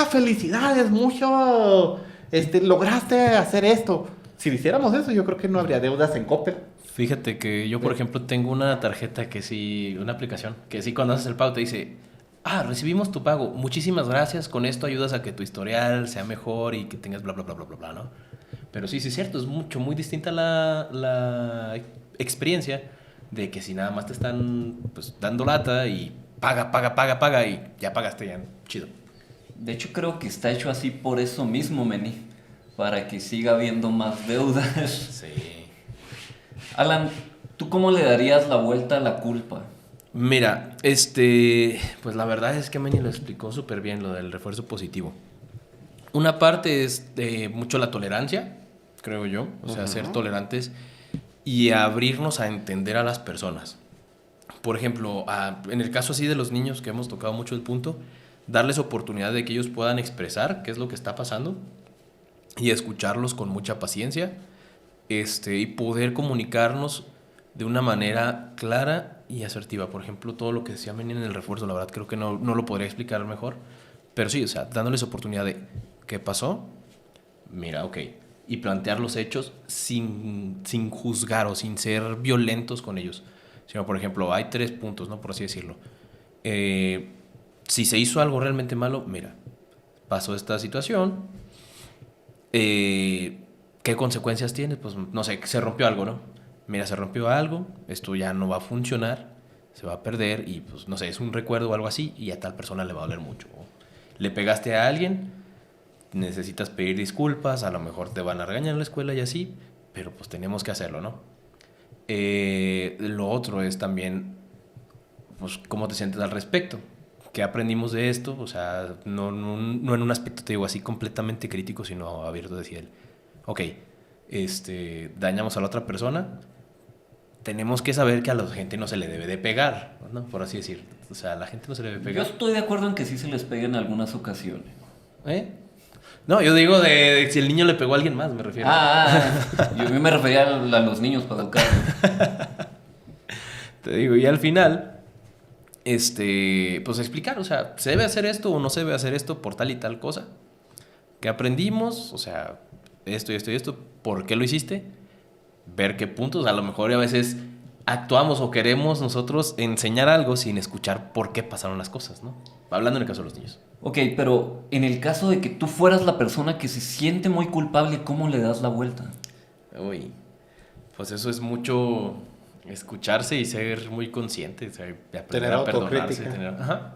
felicidades, mucho, lograste hacer esto. Si hiciéramos eso, yo creo que no habría deudas en Coppel. Fíjate que yo, por ejemplo, tengo una tarjeta que sí, una aplicación, que sí cuando haces el pago te dice, recibimos tu pago, muchísimas gracias, con esto ayudas a que tu historial sea mejor y que tengas bla, bla, bla, bla, bla, bla, ¿no? Pero sí, es cierto, es muy distinta la experiencia de que si nada más te están pues dando lata y paga y ya pagaste, ya, chido. De hecho, creo que está hecho así por eso mismo, Meni, para que siga habiendo más deudas. Sí. Alan, ¿tú cómo le darías la vuelta a la culpa? Mira, pues la verdad es que Manny lo explicó súper bien, lo del refuerzo positivo. Una parte es mucho la tolerancia, creo yo, o sea, ser tolerantes y abrirnos a entender a las personas. Por ejemplo, en el caso así de los niños, que hemos tocado mucho el punto, darles oportunidad de que ellos puedan expresar qué es lo que está pasando y escucharlos con mucha paciencia, y poder comunicarnos de una manera clara y asertiva. Por ejemplo, todo lo que decía Manny en el refuerzo, la verdad creo que no lo podría explicar mejor, pero sí, o sea, dándoles oportunidad de ¿qué pasó? Mira, ok, y plantear los hechos sin juzgar o sin ser violentos con ellos, sino, por ejemplo, hay 3 puntos, ¿no? Por así decirlo. Si se hizo algo realmente malo, mira, pasó esta situación, ¿qué consecuencias tiene? Pues no sé, se rompió algo, ¿no? Mira, se rompió algo, esto ya no va a funcionar, se va a perder y pues no sé, es un recuerdo o algo así y a tal persona le va a doler mucho. Le pegaste a alguien, necesitas pedir disculpas, a lo mejor te van a regañar en la escuela y así, pero pues tenemos que hacerlo, ¿no? Lo otro es también, pues, ¿cómo te sientes al respecto? ¿Qué aprendimos de esto? O sea, no en un aspecto, te digo, así completamente crítico, sino abierto, decir, ok, dañamos a la otra persona, tenemos que saber que a la gente no se le debe de pegar, ¿no? Por así decir. O sea, a la gente no se le debe Yo pegar. estoy de acuerdo en que sí se les pega en algunas ocasiones. ¿Eh? No, yo digo de si el niño le pegó a alguien más, me refiero. Yo me refería a los niños para educarlos. Te digo, y al final, pues explicar, o sea, ¿se debe hacer esto o no se debe hacer esto por tal y tal cosa? ¿Qué aprendimos? O sea, esto y esto y esto, ¿por qué lo hiciste? Ver qué puntos, a lo mejor a veces actuamos o queremos nosotros enseñar algo sin escuchar por qué pasaron las cosas, ¿no? Hablando en el caso de los niños. Ok, pero en el caso de que tú fueras la persona que se siente muy culpable, ¿cómo le das la vuelta? Uy, pues eso es mucho escucharse y ser muy consciente, o sea, de aprender Tener a perdonarse. autocrítica. Ajá.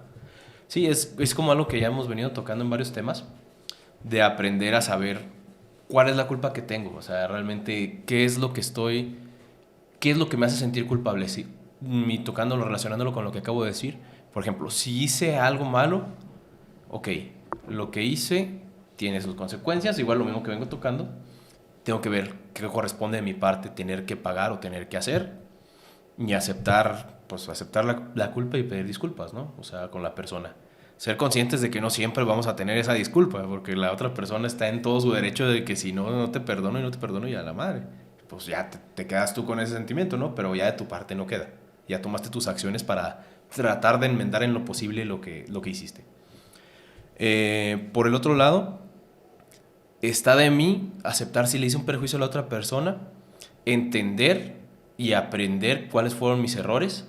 Sí, es como algo que ya hemos venido tocando en varios temas, de aprender a saber cuál es la culpa que tengo, o sea, realmente qué es lo que me hace sentir culpable, sí, y tocándolo, relacionándolo con lo que acabo de decir. Por ejemplo, si hice algo malo, ok, lo que hice tiene sus consecuencias, igual lo mismo que vengo tocando, tengo que ver qué corresponde de mi parte tener que pagar o tener que hacer y aceptar, pues aceptar la culpa y pedir disculpas, ¿no? O sea, con la persona. Ser conscientes de que no siempre vamos a tener esa disculpa, porque la otra persona está en todo su derecho de que si no, no te perdono y no te perdono y a la madre. Pues ya te quedas tú con ese sentimiento, ¿no? Pero ya de tu parte no queda. Ya tomaste tus acciones para tratar de enmendar en lo posible lo que hiciste. Por el otro lado, está de mí aceptar si le hice un perjuicio a la otra persona, entender y aprender cuáles fueron mis errores.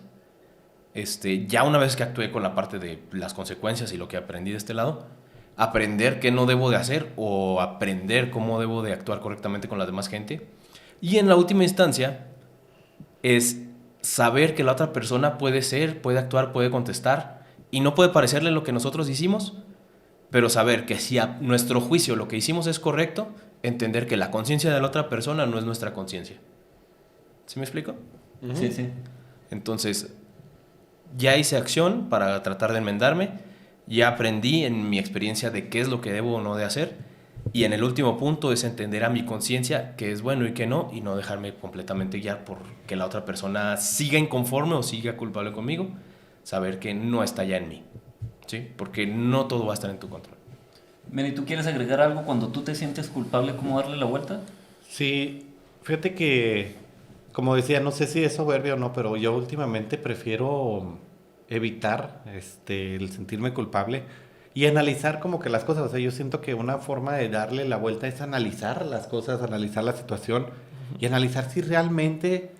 Ya una vez que actué con la parte de las consecuencias y lo que aprendí de este lado, aprender qué no debo de hacer o aprender cómo debo de actuar correctamente con la demás gente. Y en la última instancia es saber que la otra persona puede ser, puede actuar, puede contestar y no puede parecerle lo que nosotros hicimos, pero saber que si a nuestro juicio lo que hicimos es correcto, entender que la conciencia de la otra persona no es nuestra conciencia. ¿Sí me explico? Sí, sí. Entonces, ya hice acción para tratar de enmendarme, ya aprendí en mi experiencia de qué es lo que debo o no de hacer, y en el último punto es entender a mi conciencia qué es bueno y qué no, y no dejarme completamente guiar por que la otra persona siga inconforme o siga culpable conmigo, saber que no está ya en mí, ¿sí? Porque no todo va a estar en tu control. Meni, ¿tú quieres agregar algo cuando tú te sientes culpable, cómo darle la vuelta? Sí, fíjate que, como decía, no sé si es soberbio o no, pero yo últimamente prefiero evitar el sentirme culpable y analizar como que las cosas. O sea, yo siento que una forma de darle la vuelta es analizar las cosas, analizar la situación y analizar si realmente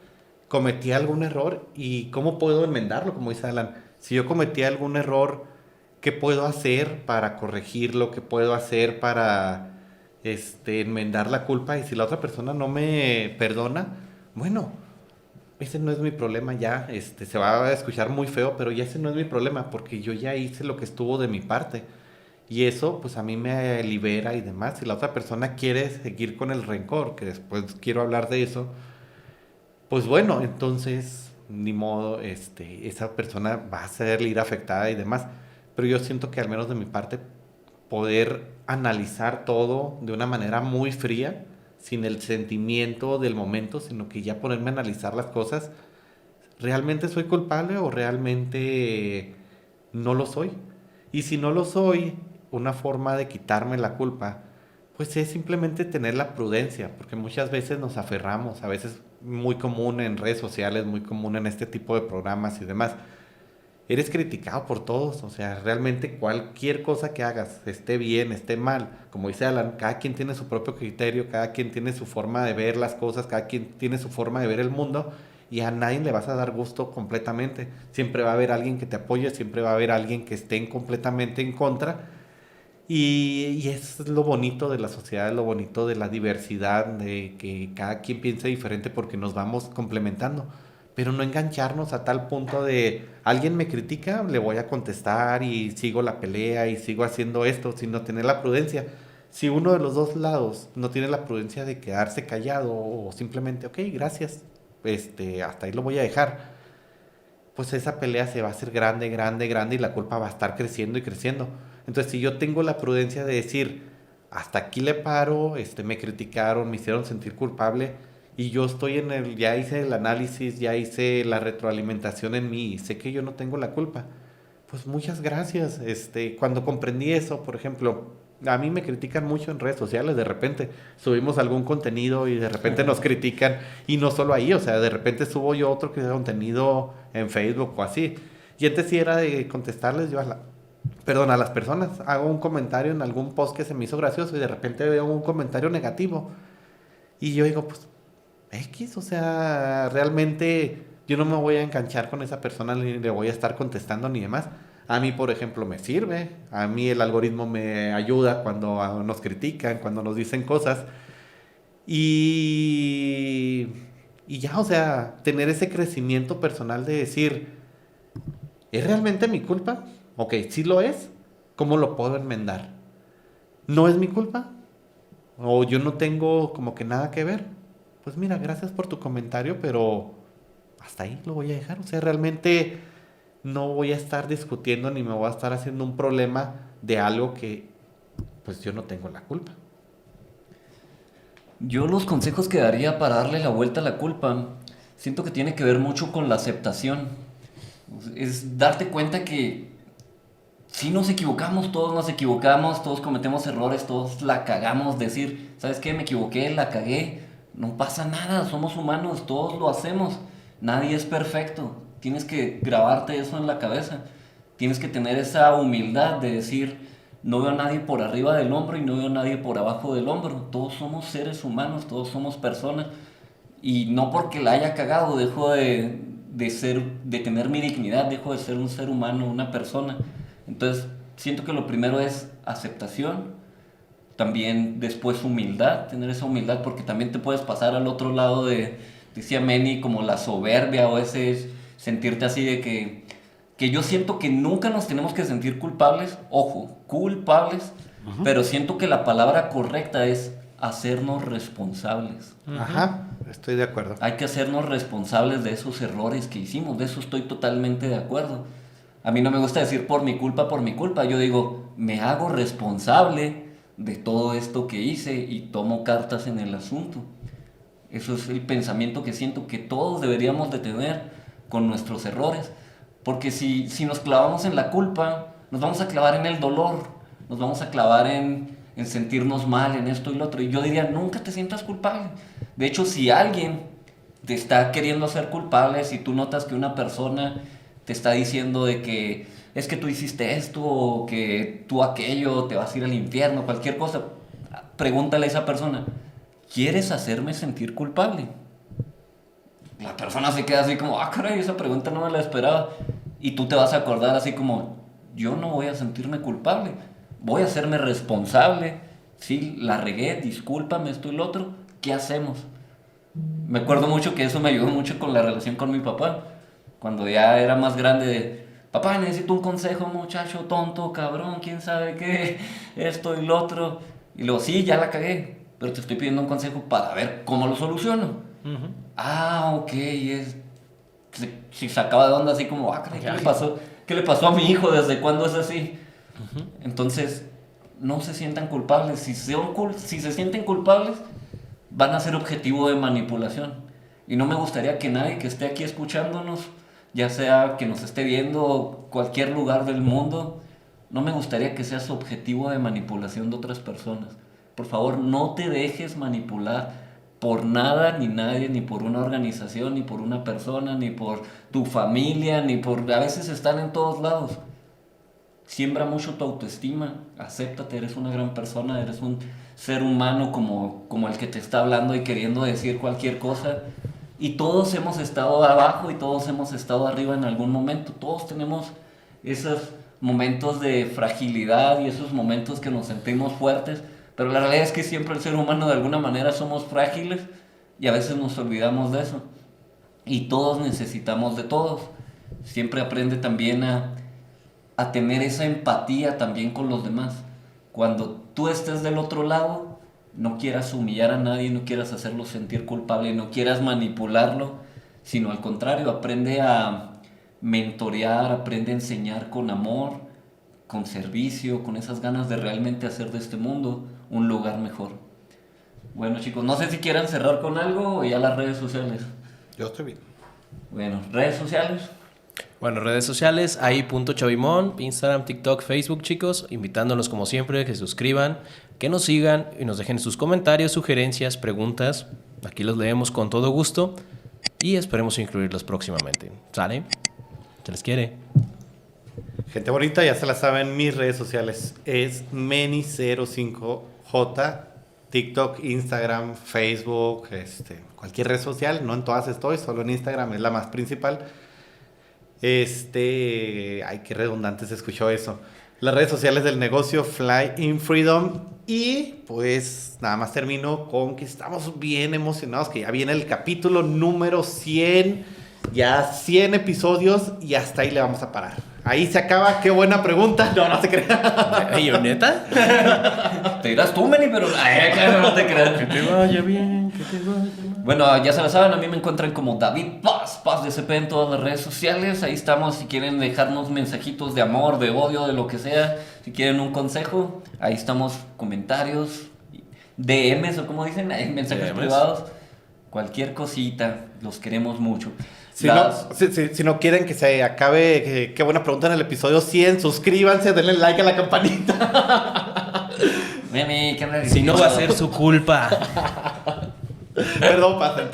cometí algún error y cómo puedo enmendarlo, como dice Alan. Si yo cometí algún error, ¿qué puedo hacer para corregirlo? ¿Qué puedo hacer para enmendar la culpa? Y si la otra persona no me perdona, bueno, ese no es mi problema ya. Se va a escuchar muy feo, pero ya ese no es mi problema porque yo ya hice lo que estuvo de mi parte. Y eso, pues a mí me libera y demás. Si la otra persona quiere seguir con el rencor, que después quiero hablar de eso, pues bueno, entonces, ni modo, esa persona va a salir afectada y demás. Pero yo siento que al menos de mi parte, poder analizar todo de una manera muy fría, sin el sentimiento del momento, sino que ya ponerme a analizar las cosas, ¿realmente soy culpable o realmente no lo soy? Y si no lo soy, una forma de quitarme la culpa, pues es simplemente tener la prudencia, porque muchas veces nos aferramos, a veces muy común en redes sociales, muy común en este tipo de programas y demás. Eres criticado por todos, o sea, realmente cualquier cosa que hagas, esté bien, esté mal, como dice Alan, cada quien tiene su propio criterio, cada quien tiene su forma de ver las cosas, cada quien tiene su forma de ver el mundo y a nadie le vas a dar gusto completamente. Siempre va a haber alguien que te apoye, siempre va a haber alguien que esté completamente en contra y es lo bonito de la sociedad, lo bonito de la diversidad, de que cada quien piense diferente porque nos vamos complementando. Pero no engancharnos a tal punto de alguien me critica, le voy a contestar y sigo la pelea y sigo haciendo esto, sino tener la prudencia. Si uno de los dos lados no tiene la prudencia de quedarse callado o simplemente, ok, gracias, hasta ahí lo voy a dejar, pues esa pelea se va a hacer grande, grande, grande y la culpa va a estar creciendo y creciendo. Entonces, si yo tengo la prudencia de decir, hasta aquí le paro, me criticaron, me hicieron sentir culpable y yo estoy ya hice el análisis, ya hice la retroalimentación en mí y sé que yo no tengo la culpa. Pues muchas gracias. Cuando comprendí eso, por ejemplo, a mí me critican mucho en redes sociales, de repente subimos algún contenido y de repente nos critican y no solo ahí, o sea, de repente subo yo otro contenido en Facebook o así. Y antes sí era de contestarles yo a las personas. Hago un comentario en algún post que se me hizo gracioso y de repente veo un comentario negativo. Y yo digo, pues, X, o sea, realmente yo no me voy a enganchar con esa persona ni le voy a estar contestando ni demás. A mí, por ejemplo, me sirve. A mí el algoritmo me ayuda cuando nos critican, cuando nos dicen cosas. Y, y ya, o sea, tener ese crecimiento personal de decir, ¿es realmente mi culpa? Ok, sí lo es. ¿Cómo lo puedo enmendar? ¿No es mi culpa? ¿O yo no tengo como que nada que ver? Pues mira, gracias por tu comentario, pero hasta ahí lo voy a dejar. O sea, realmente no voy a estar discutiendo ni me voy a estar haciendo un problema de algo que pues yo no tengo la culpa. Yo los consejos que daría para darle la vuelta a la culpa, siento que tiene que ver mucho con la aceptación. Es darte cuenta que si nos equivocamos, todos cometemos errores, todos la cagamos, decir, ¿sabes qué? Me equivoqué, la cagué, no pasa nada, somos humanos, todos lo hacemos, nadie es perfecto, tienes que grabarte eso en la cabeza, tienes que tener esa humildad de decir, no veo a nadie por arriba del hombro y no veo a nadie por abajo del hombro, todos somos seres humanos, todos somos personas, y no porque la haya cagado dejo de tener mi dignidad, dejo de ser un ser humano, una persona. Entonces, siento que lo primero es aceptación, también después humildad, tener esa humildad, porque también te puedes pasar al otro lado decía Manny, como la soberbia o ese sentirte así de que yo siento que nunca nos tenemos que sentir culpables, ojo, culpables, pero siento que la palabra correcta es hacernos responsables. Ajá, estoy de acuerdo. Hay que hacernos responsables de esos errores que hicimos, de eso estoy totalmente de acuerdo. A mí no me gusta decir por mi culpa, yo digo, me hago responsable de todo esto que hice y tomo cartas en el asunto. Eso es el pensamiento que siento que todos deberíamos de tener con nuestros errores, porque si nos clavamos en la culpa, nos vamos a clavar en el dolor, nos vamos a clavar en sentirnos mal, en esto y lo otro, y yo diría, nunca te sientas culpable. De hecho, si alguien te está queriendo hacer culpable, si tú notas que una persona te está diciendo de que es que tú hiciste esto o que tú aquello, te vas a ir al infierno, cualquier cosa, pregúntale a esa persona, ¿quieres hacerme sentir culpable? La persona se queda así como, caray, esa pregunta no me la esperaba. Y tú te vas a acordar así como, yo no voy a sentirme culpable, voy a hacerme responsable. Sí, la regué, discúlpame, esto y lo otro, ¿qué hacemos? Me acuerdo mucho que eso me ayudó mucho con la relación con mi papá. Cuando ya era más grande, papá, necesito un consejo, muchacho tonto, cabrón, quién sabe qué, esto y lo otro. Y luego, sí, ya la cagué, pero te estoy pidiendo un consejo para ver cómo lo soluciono. Ok, si sacaba de onda así como, caray, ¿qué le pasó? ¿Qué le pasó a mi hijo? ¿Desde cuándo es así? Entonces, no se sientan culpables. Si se sienten culpables, van a ser objetivo de manipulación. Y no me gustaría que nadie que esté aquí escuchándonos, ya sea que nos esté viendo cualquier lugar del mundo, no me gustaría que seas objetivo de manipulación de otras personas. Por favor, no te dejes manipular por nada ni nadie, ni por una organización, ni por una persona, ni por tu familia, ni por... A veces están en todos lados. Siembra mucho tu autoestima, acéptate, eres una gran persona, eres un ser humano como el que te está hablando y queriendo decir cualquier cosa. Y todos hemos estado abajo y todos hemos estado arriba en algún momento. Todos tenemos esos momentos de fragilidad y esos momentos que nos sentimos fuertes. Pero la realidad es que siempre el ser humano de alguna manera somos frágiles y a veces nos olvidamos de eso. Y todos necesitamos de todos. Siempre aprende también a tener esa empatía también con los demás. Cuando tú estés del otro lado, no quieras humillar a nadie, no quieras hacerlo sentir culpable, no quieras manipularlo, sino al contrario, aprende a mentorear, aprende a enseñar con amor, con servicio, con esas ganas de realmente hacer de este mundo un lugar mejor. Bueno, chicos, no sé si quieran cerrar con algo o ya las redes sociales. Yo estoy bien. Bueno, redes sociales. Bueno, redes sociales, ahí @chavimón, Instagram, TikTok, Facebook, chicos, invitándolos como siempre que se suscriban, que nos sigan y nos dejen sus comentarios, sugerencias, preguntas. Aquí los leemos con todo gusto y esperemos incluirlos próximamente. ¿Sale? Se les quiere. Gente bonita, ya se la saben, mis redes sociales es Meni05J, TikTok, Instagram, Facebook, cualquier red social, no en todas estoy, solo en Instagram es la más principal. Ay, qué redundante se escuchó eso. Las redes sociales del negocio Fly in Freedom. Y pues nada más termino con que estamos bien emocionados, que ya viene el capítulo número 100. Ya 100 episodios y hasta ahí le vamos a parar. Ahí se acaba, qué buena pregunta. No se crea. ¿Y neta? Te dirás tú, Meni, pero no te creas. Que te vaya bien, que te vaya mal. Bueno, ya se la saben, a mí me encuentran como David Paz DCP en todas las redes sociales. Ahí estamos, si quieren dejarnos mensajitos de amor, de odio, de lo que sea. Si quieren un consejo, ahí estamos, comentarios, DMs o como dicen, mensajes DMs. privados. Cualquier cosita, los queremos mucho. Si no quieren que se acabe, qué buena pregunta en el episodio 100, suscríbanse, denle like a la campanita. Memi, ¿qué andas Si no diciendo? va a ser su culpa. Perdón, pasa.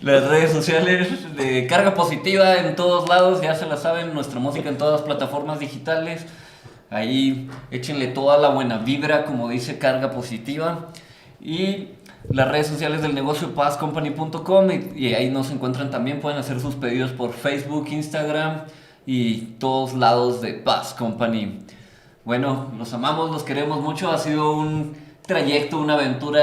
Las redes sociales de Carga Positiva en todos lados, ya se la saben, nuestra música en todas las plataformas digitales. Ahí échenle toda la buena vibra, como dice Carga Positiva. Y las redes sociales del negocio pazcompany.com y ahí nos encuentran también, pueden hacer sus pedidos por Facebook, Instagram y todos lados de Paz Company. Bueno, los amamos, los queremos mucho, ha sido un trayecto, una aventura.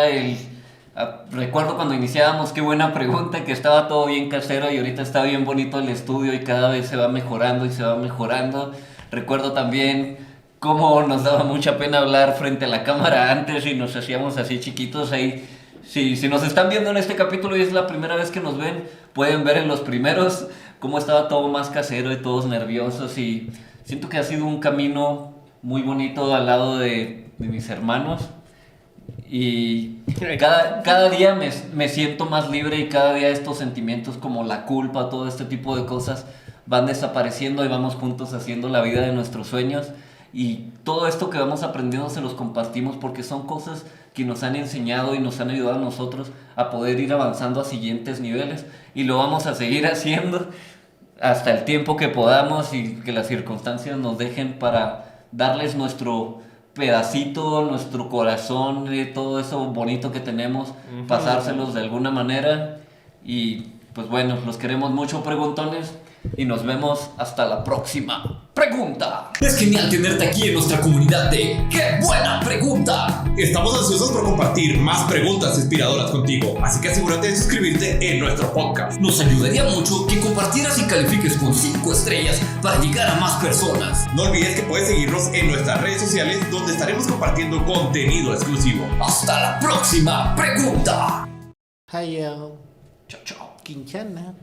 Recuerdo cuando iniciábamos, qué buena pregunta, que estaba todo bien casero y ahorita está bien bonito el estudio y cada vez se va mejorando y se va mejorando. Recuerdo también cómo nos daba mucha pena hablar frente a la cámara antes y nos hacíamos así chiquitos ahí. Si nos están viendo en este capítulo y es la primera vez que nos ven, pueden ver en los primeros cómo estaba todo más casero y todos nerviosos, y siento que ha sido un camino muy bonito al lado de mis hermanos, y cada día me siento más libre, y cada día estos sentimientos como la culpa, todo este tipo de cosas van desapareciendo y vamos juntos haciendo la vida de nuestros sueños. Y todo esto que vamos aprendiendo se los compartimos porque son cosas que nos han enseñado y nos han ayudado a nosotros a poder ir avanzando a siguientes niveles, y lo vamos a seguir haciendo hasta el tiempo que podamos y que las circunstancias nos dejen, para darles nuestro pedacito, nuestro corazón, todo eso bonito que tenemos, pasárselos de alguna manera. Y pues bueno, los queremos mucho, preguntones, y nos vemos hasta la próxima pregunta. Es genial tenerte aquí en nuestra comunidad de ¡Qué buena pregunta! Estamos ansiosos por compartir más preguntas inspiradoras contigo, así que asegúrate de suscribirte en nuestro podcast. Nos ayudaría mucho que compartieras y califiques con 5 estrellas para llegar a más personas. No olvides que puedes seguirnos en nuestras redes sociales, donde estaremos compartiendo contenido exclusivo. ¡Hasta la próxima pregunta! Hayo. Chao, chao. Quinchana.